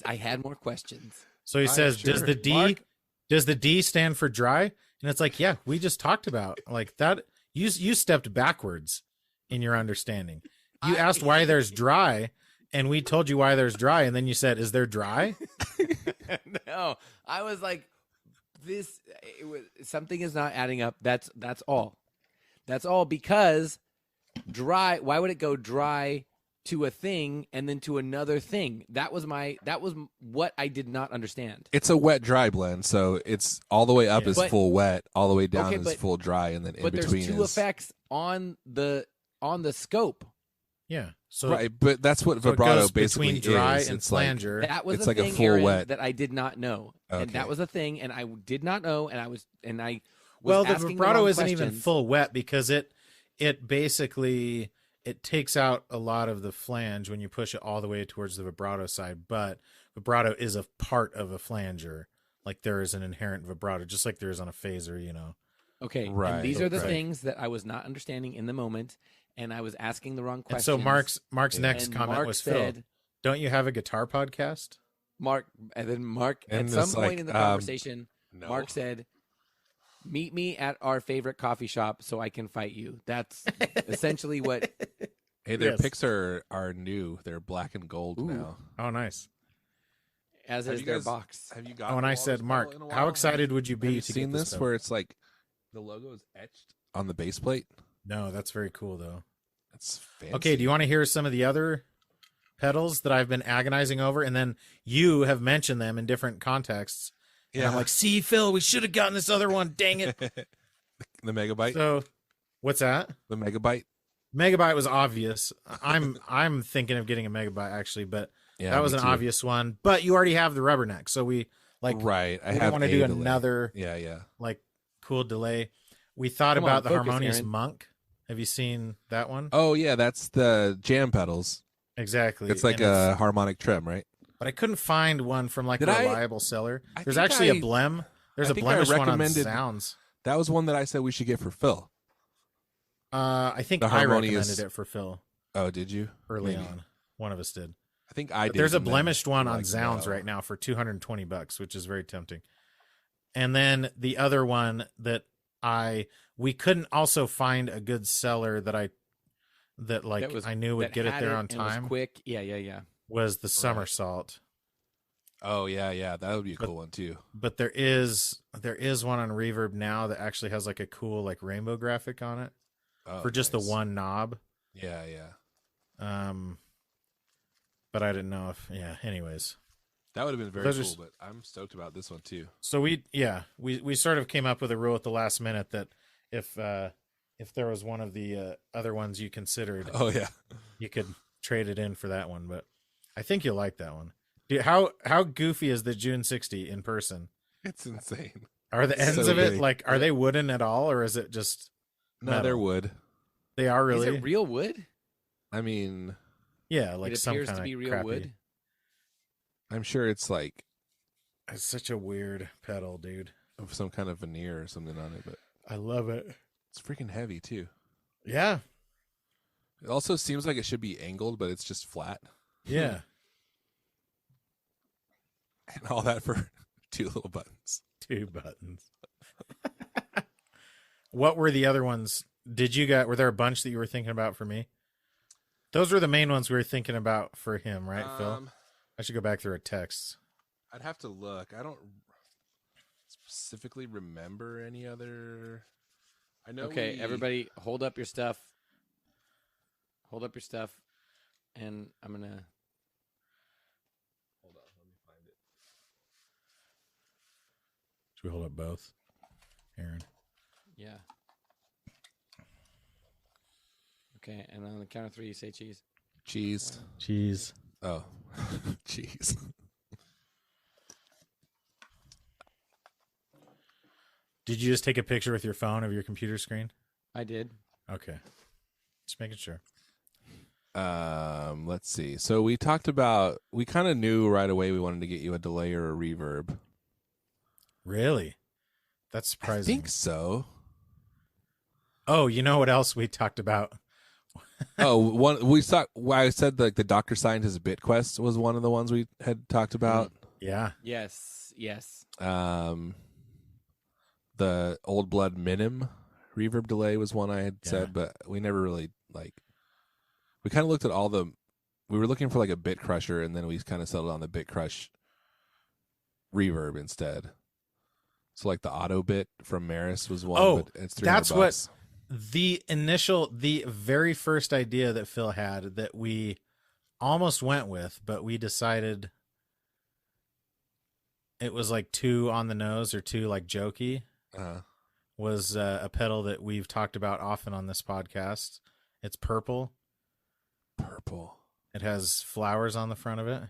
I had more questions. So he says, sure. does the D stand for dry? And it's like, yeah, we just talked about like that. You stepped backwards in your understanding. You asked why there's dry, and we told you why there's dry, and then you said, is there dry? No, I was like, something is not adding up. That's all. That's all, because dry, why would it go dry to a thing and then to another thing? That was what I did not understand. It's a wet dry blend, so it's all the way up is But- full wet, all the way down Okay, is but- full dry, and then in But between there's two is effects on the scope. Yeah. So right. But that's what so it vibrato goes basically between dry is. and It's like flanger. That was It's a like a thing, full Aaron, wet. that I did not know, and Okay. that was a thing, and I did not know, and I was well, the asking vibrato wrong isn't even questions. full wet because it basically it takes out a lot of the flange when you push it all the way towards the vibrato side. But vibrato is a part of a flanger. Like there is an inherent vibrato, just like there is on a phaser, you know. Okay, Right, and these are the right. things that I was not understanding in the moment, and I was asking the wrong And questions. so Mark's next And comment Mark was, said, Phil, don't you have a guitar podcast? Mark, and then Mark, And at some it's point like, in the conversation, no. Mark said, "Meet me at our favorite coffee shop so I can fight you." That's essentially what. Hey, their Yes. picks are new. They're black and gold Ooh. now. Oh, nice. As Have is you their guys- box. Have you got? Oh, and I said, Mark, how excited would you be Have you to seen get this this? where it's like the logo is etched on the base plate? No, that's very cool though. It's fancy. Okay, do you want to hear some of the other pedals that I've been agonizing over? And then you have mentioned them in different contexts. And I'm like, see, Phil, we should have gotten this other one. Dang it. the megabyte. So what's that? The megabyte. Megabyte was obvious. I'm thinking of getting a megabyte actually, but Yeah, that was me an too. obvious one. But you already have the rubberneck. So we like Right. I we have want to a do delay. another Yeah. like cool delay. We thought Come on, about the focus, Harmonious Aaron. Monk. Have you seen that one? Oh yeah, that's the jam pedals. Exactly. It's like And a harmonic trim, right? but I couldn't find one from like Did a I- reliable seller. I There's think actually a I- Blem. There's I a think I blemished one on recommended- Sounds. That was one that I said we should get for Phil. I think The I Harmonious- recommended it for Phil Oh, did you? early Maybe. on. One of us did. I think I But did. there's a and then blemished one you're on like, Zounds no. right now for $220, which is very tempting. And then the other one that we couldn't also find a good seller that I knew would that get it had there on and was time quick. Yeah. was the Somersault. Oh yeah, that would be a But- cool one too. But there is one on Reverb now that actually has like a cool like rainbow graphic on it Oh, for just nice. the one knob. Yeah. But I didn't know if anyways. That would have been very Those cool. are- But I'm stoked about this one too. So we sort of came up with a rule at the last minute that if there was one of the other ones you considered, Oh yeah. you could trade it in for that one. But I think you'll like that one. Dude, how goofy is the June 60 in person? It's insane. Are the ends So of it big. like, are they wooden at all, or is it just No, metal? they're wood. They are Is really? it real wood? I mean, Yeah, like it some appears kind to of be real crappy. wood. I'm sure it's like It's such a weird pedal, dude. of some kind of veneer or something on it, but I love it. it's freaking heavy too. Yeah, It also seems like it should be angled, but it's just flat. yeah. And all that for 2 little buttons. 2 buttons. What were the other ones? Were there a bunch that you were thinking about for me? Those were the main ones we were thinking about for him, right, Phil? I should go back through our texts. I'd have to look. I don't specifically remember any other. I know. Okay, everybody, hold up your stuff. Hold up your stuff, and I'm gonna. Hold on, let me find it. Should we hold up both, Aaron? Yeah. Okay, and on the count of 3, you say cheese. Cheese. Cheese. Oh, cheese. Did you just take a picture with your phone of your computer screen? I did. Okay. Just making sure. Let's see. So we talked about. We kind of knew right away we wanted to get you a delay or a reverb. Really? That's I surprising. think so. Oh, you know what else we talked about? One we saw. I said like the Doctor Scientist BitQuest was one of the ones we had talked about. Yeah. Yes. The Old Blood Minim reverb delay was one I had said, but we never really like. We kind of looked at all the. We were looking for like a Bit Crusher, and then we kind of settled on the Bit Crush reverb instead. So like the Auto Bit from Maris was one. Oh, but it's $300. that's what the very first idea that Phil had that we almost went with, but we decided it was like too on the nose or too like jokey. Was a pedal that we've talked about often on this podcast. It's purple. Purple. It has flowers on the front of it.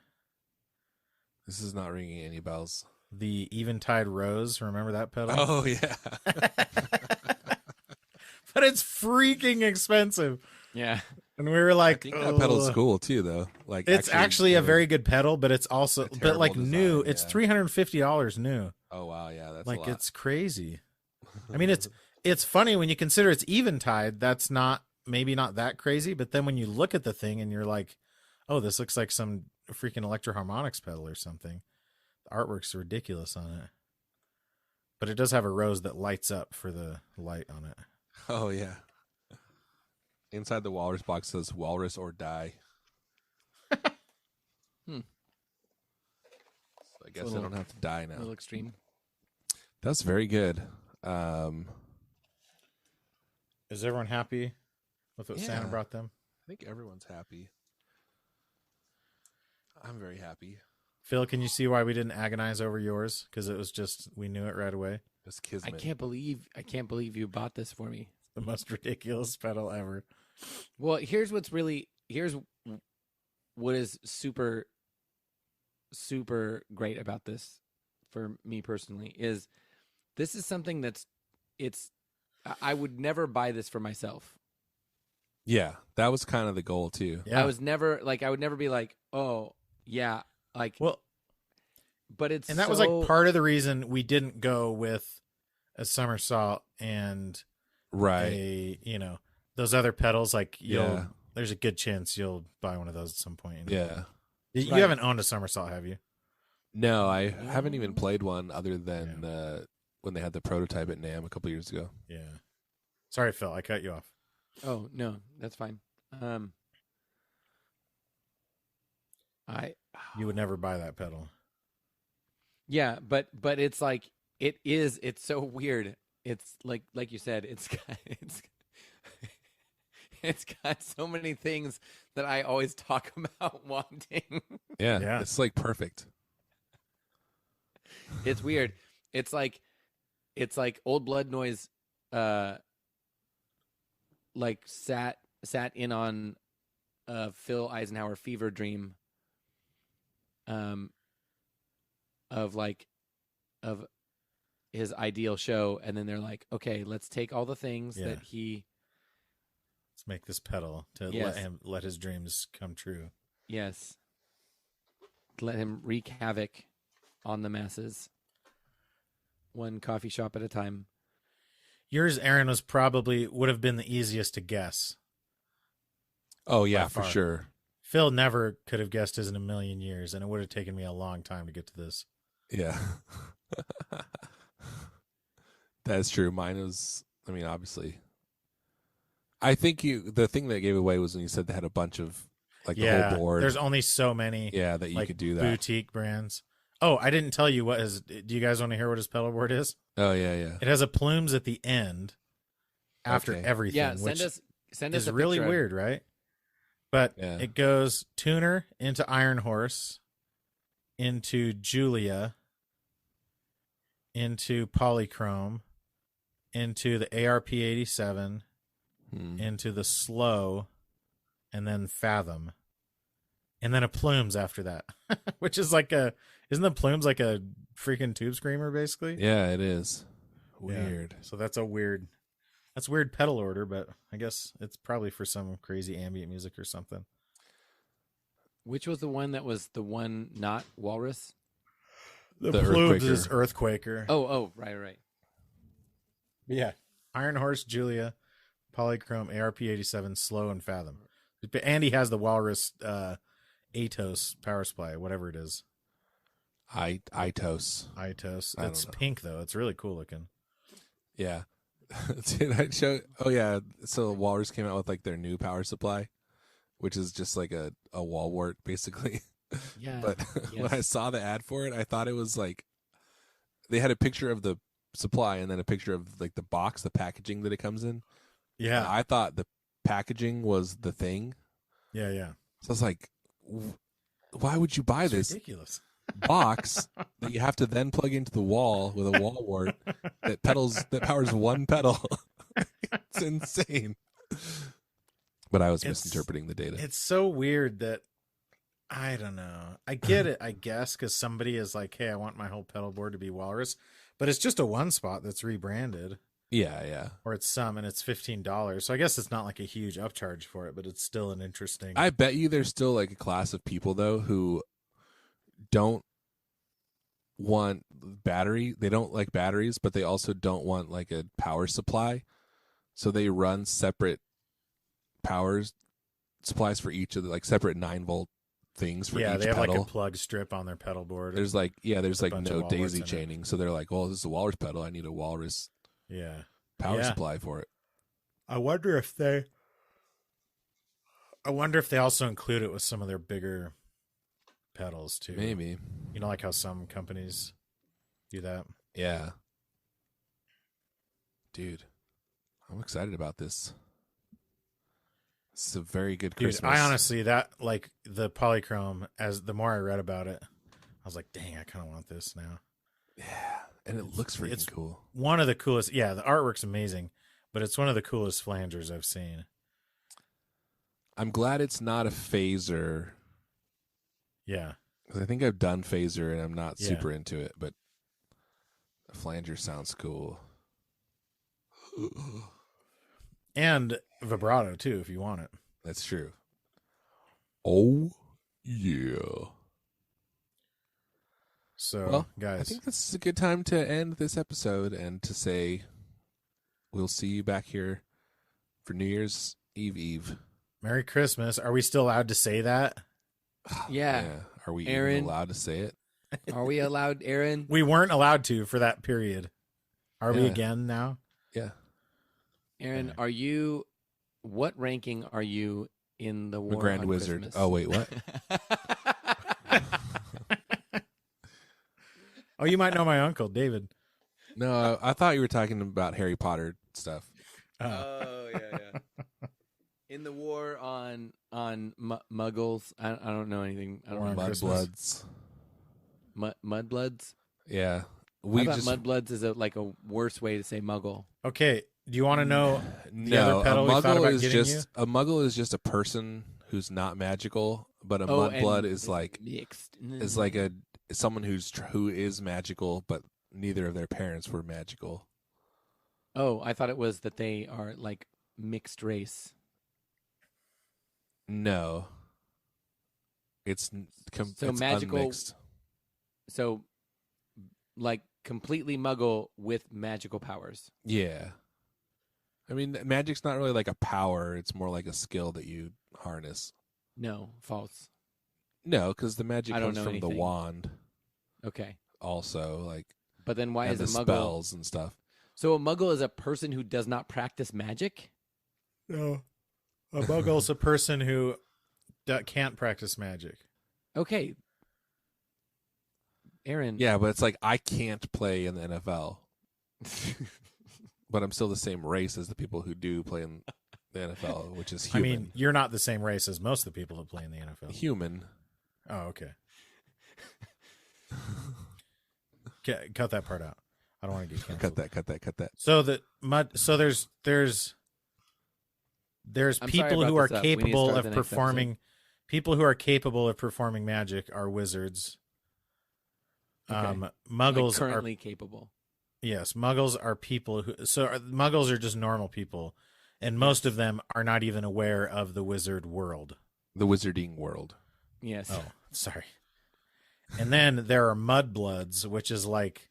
This is not ringing any bells. The Eventide Rose. Remember that pedal? Oh yeah. But it's freaking expensive. Yeah. And we were like, I think that pedal's cool too, though. Like it's actually a very good pedal, but it's also, but terrible like new. design, It's yeah. $350 new. Oh wow, yeah, that's Like a lot. it's crazy. I mean, it's funny when you consider it's Eventide. That's maybe not that crazy, but then when you look at the thing and you're like, oh, this looks like some freaking Electro Harmonics pedal or something. The artwork's ridiculous on it, but it does have a rose that lights up for the light on it. Oh yeah. Inside the walrus box says "Walrus or Die." So I guess I don't have to die A now. little extreme. That's very good. Is everyone happy with what Santa Yeah. brought them? I think everyone's happy. I'm very happy. Phil, can you see why we didn't agonize over yours? Because it was just, we knew it right away. It's kismet. I can't believe you bought this for me. The most ridiculous pedal ever. Well, here's what is super great about this for me personally is this is something I would never buy this for myself. Yeah, that was kind of the goal too. Yeah. I would never be like, oh yeah, like, Well, but it's, and that was like part of the reason we didn't go with a somersault and Right. those other pedals. Like Yeah. there's a good chance you'll buy one of those at some point. Yeah. You Right. haven't owned a somersault, have you? No, I haven't even played one other than when they had the prototype at NAMM a couple years ago. Yeah. Sorry, Phil, I cut you off. oh no, that's fine. You would never buy that pedal. Yeah, but it's like it's so weird. It's like you said, it's got so many things that I always talk about wanting. Yeah. Yeah. It's like perfect. It's weird. It's like Old Blood Noise like sat in on Phil Eisenhower fever dream of his ideal show, and then they're like, okay, let's take all the things Yeah. that he Let's make this pedal to Yes. let his dreams come true. yes, let him wreak havoc on the masses, one coffee shop at a time. Yours, Aaron, would have been the easiest to guess. Oh yeah, By for far. sure. Phil never could have guessed his in a million years, and it would have taken me a long time to get to this. Yeah. That's true. Mine was, I mean, obviously. I think the thing that gave away was when you said they had a bunch of, like, the whole board. There's only so many that you like could do that. boutique brands. Oh, I didn't tell you do you guys want to hear what his pedal board is? Oh, yeah. It has a plumes at the end after Okay. everything, Yeah, which send us is a really picture of- weird, right? But Yeah. it goes tuner into Iron Horse, into Julia, into Polychrome, into the ARP87, into the Slow, and then Fathom. And then a Plumes after that, which is isn't the Plumes like a freaking tube screamer, basically? Yeah, it is. Yeah. Weird. So that's weird pedal order, but I guess it's probably for some crazy ambient music or something. Which was the one that was the one not Walrus? The Earthquaker. Plumes is Earthquaker. Oh, right. Yeah. Iron Horse, Julia, Polychrome, ARP87, Slow, and Fathom. Andy has the Walrus Atos power supply, whatever it is. Itos. Itos. I don't It's know. pink, though. It's really cool looking. Yeah. Did I show? Oh, yeah. So Walrus came out with, like, their new power supply, which is just like a wall wart, basically. Yeah. But when I saw the ad for it, I thought it was like they had a picture of the supply and then a picture of, like, the box, the packaging that it comes in. Yeah. And I thought the packaging was the thing. Yeah. So I was like, why would you buy It's this ridiculous. box that you have to then plug into the wall with a wall wart that powers one pedal? It's insane. But I was misinterpreting the data. It's so weird that I don't know. I get it, I guess, because somebody is like, hey, I want my whole pedal board to be Walrus, but it's just a one spot that's rebranded. Yeah. Or it's some, and it's $15. So I guess it's not like a huge upcharge for it, but it's still an interesting. I bet you there's still, like, a class of people, though, who don't want battery. They don't like batteries, but they also don't want, like, a power supply. So they run separate power supplies for each of the, like, separate 9-volt things for each they have pedal. like a plug strip on their pedal board. There's like a bunch of no Walrus daisy in it. chaining. So they're like, well, this is a Walrus pedal. I need a Walrus power Yeah. supply for it. I wonder if they also include it with some of their bigger pedals too. Maybe. You know, like how some companies do that. Yeah. Dude, I'm excited about this. This is a very good Dude, Christmas. I honestly, that, like, the Polychrome, as the more I read about it, I was like, dang, I kind of want this now. Yeah. And it looks freaking It's cool. one of the coolest. Yeah, the artwork's amazing, but it's one of the coolest flangers I've seen. I'm glad it's not a phaser. Yeah. Because I think I've done phaser and I'm not Yeah. super into it, but a flanger sounds cool. And vibrato, too, if you want it. That's true. Oh, yeah. So, Well, guys. I think this is a good time to end this episode and to say we'll see you back here for New Year's Eve. Merry Christmas. Are we still allowed to say that? Yeah. Are we Aaron. even allowed to say it? Are we allowed, Aaron? We weren't allowed to for that period. Are we Yeah. again now? Yeah. Aaron, what ranking are you in the The war Grand on Wizard. Christmas? Oh, wait, what? Oh, you might know my uncle, David. No, I thought you were talking about Harry Potter stuff. Oh, yeah. In the war on Muggles, I don't know anything. I don't War on know. Christmas. Mudbloods. Mudbloods. Yeah. I thought Mudbloods is a worse way to say Muggle. Okay, do you want to know the No, other pedal a we thought muggle about is getting just a muggle is just a person who's not magical, but a Oh, and mudblood is like mixed. is like someone who is magical but neither of their parents were magical. Oh, I thought it was that they are like mixed race. No. It's So magical- unmixed. So, like completely Muggle with magical powers. Yeah. I mean, magic's not really like a power. It's more like a skill that you harness. No, false. No, because the magic I don't comes know from the anything. wand Okay, also, like, but then why and is the a Muggle? spells and stuff. So a Muggle is a person who does not practice magic. No, a Muggle's a person who can't practice magic. Okay, Aaron. Yeah, but it's like I can't play in the NFL, but I'm still the same race as the people who do play in the NFL, which is I human. mean, you're not the same race as most of the people who play in the NFL. Human. Oh, okay. Cut that part out. I don't want to get canceled. Cut that. So there's I'm sorry people I who brought are this up. We need to capable start of the next performing. People who are capable of performing magic are wizards. Okay. Muggles Like currently capable. Yes, Muggles are people who. Muggles are just normal people, and most of them are not even aware of the wizard world. The wizarding world. Yes. Oh, sorry. And then there are mudbloods, which is like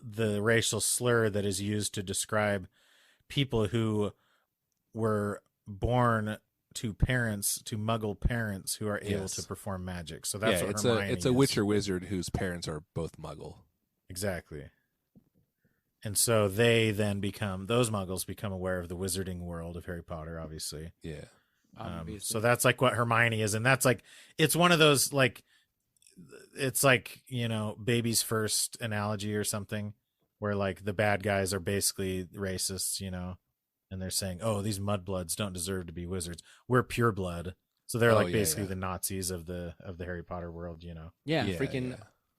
the racial slur that is used to describe people who were born to Muggle parents who are able Yes. to perform magic. So that's what it's Hermione it's a is. witcher wizard whose parents are both Muggle. Exactly. And so those Muggles become aware of the wizarding world of Harry Potter, obviously. Yeah. Obviously. So that's like what Hermione is, and that's like it's one of those like it's like, you know, baby's first analogy or something, where like the bad guys are basically racists, you know, and they're saying, "Oh, these mudbloods don't deserve to be wizards. We're pure blood." So they're like basically the Nazis of the Harry Potter world, you know. yeah, Yeah, freaking yeah.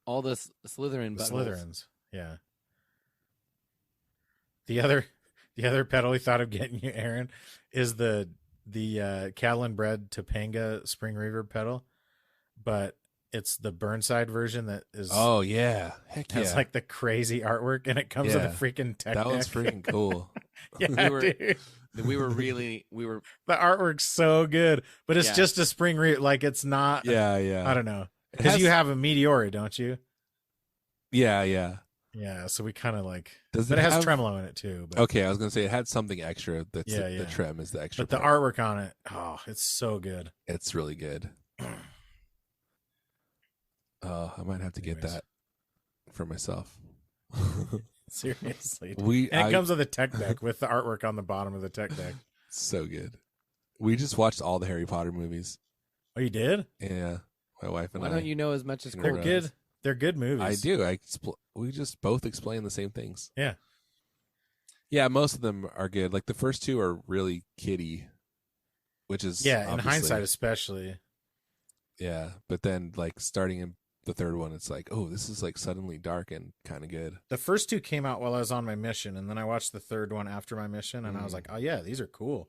all the Slytherin The buttholes. Slytherins, yeah. The other petal we thought of getting you, Aaron, is the cattle and bread Topanga Spring Reaver petal, but it's the Burnside version that is Oh yeah. Heck yeah. has like the crazy artwork, and it comes with a Yeah. freaking tech that one's deck. freaking cool. Yeah, We were- dude. We were The artwork's so good, but it's Yeah. just a Spring Reaver. Like it's not. Yeah. I don't know, It because has- you have a Meteora, don't you? Yeah. Yeah, so we kind of like, Does but it has have... tremolo in it too. But, Okay, I was gonna say it had something extra. That's Yeah, the yeah. trim is the extra. but the part. artwork on it, oh, it's so good. It's really good. I might have to get Anyways. that for myself. Seriously, we and it comes with a tech deck with the artwork on the bottom of the tech deck. so good. We just watched all the Harry Potter movies. Oh, you did? Yeah, my wife and Why I. don't you know as much as They're They're Cole good. does? They're good movies. I do. We just both explain the same things. Yeah. Yeah, most of them are good. Like the first two are really kiddie, which is Yeah, in obviously- hindsight, especially. Yeah, but then like starting in the third one, it's like, oh, this is like suddenly dark and kind of good. The first two came out while I was on my mission, and then I watched the third one after my mission, and I was Mm. like, oh yeah, these are cool.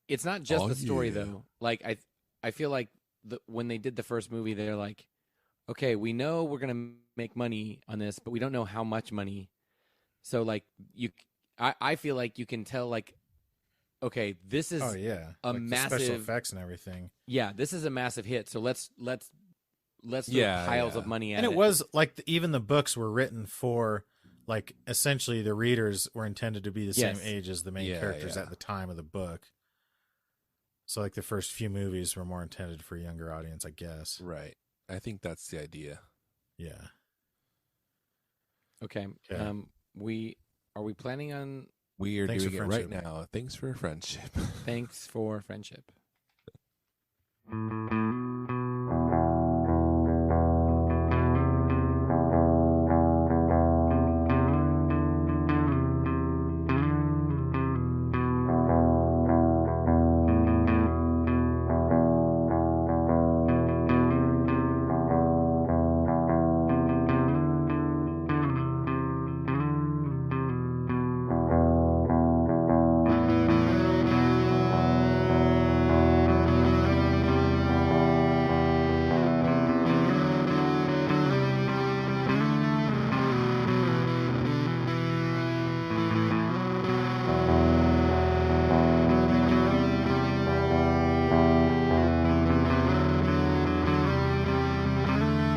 It's not just Oh, the story yeah. though. Like I feel like when they did the first movie, they're like, okay, we know we're gonna make money on this, but we don't know how much money. So like I feel like you can tell like, okay, this is Oh yeah, a like the special massive- effects and everything. yeah, this is a massive hit. So let's throw Yeah, piles yeah. of money at And it. it was like even the books were written for like essentially the readers were intended to be the Yes. same age as the main Yeah, characters yeah. at the time of the book. So like the first few movies were more intended for a younger audience, I guess. Right. I think that's the idea. Yeah. Okay. Okay. Are we planning on We are Thanks doing for it right friendship. now. Thanks for friendship. thanks for friendship?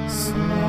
Slum.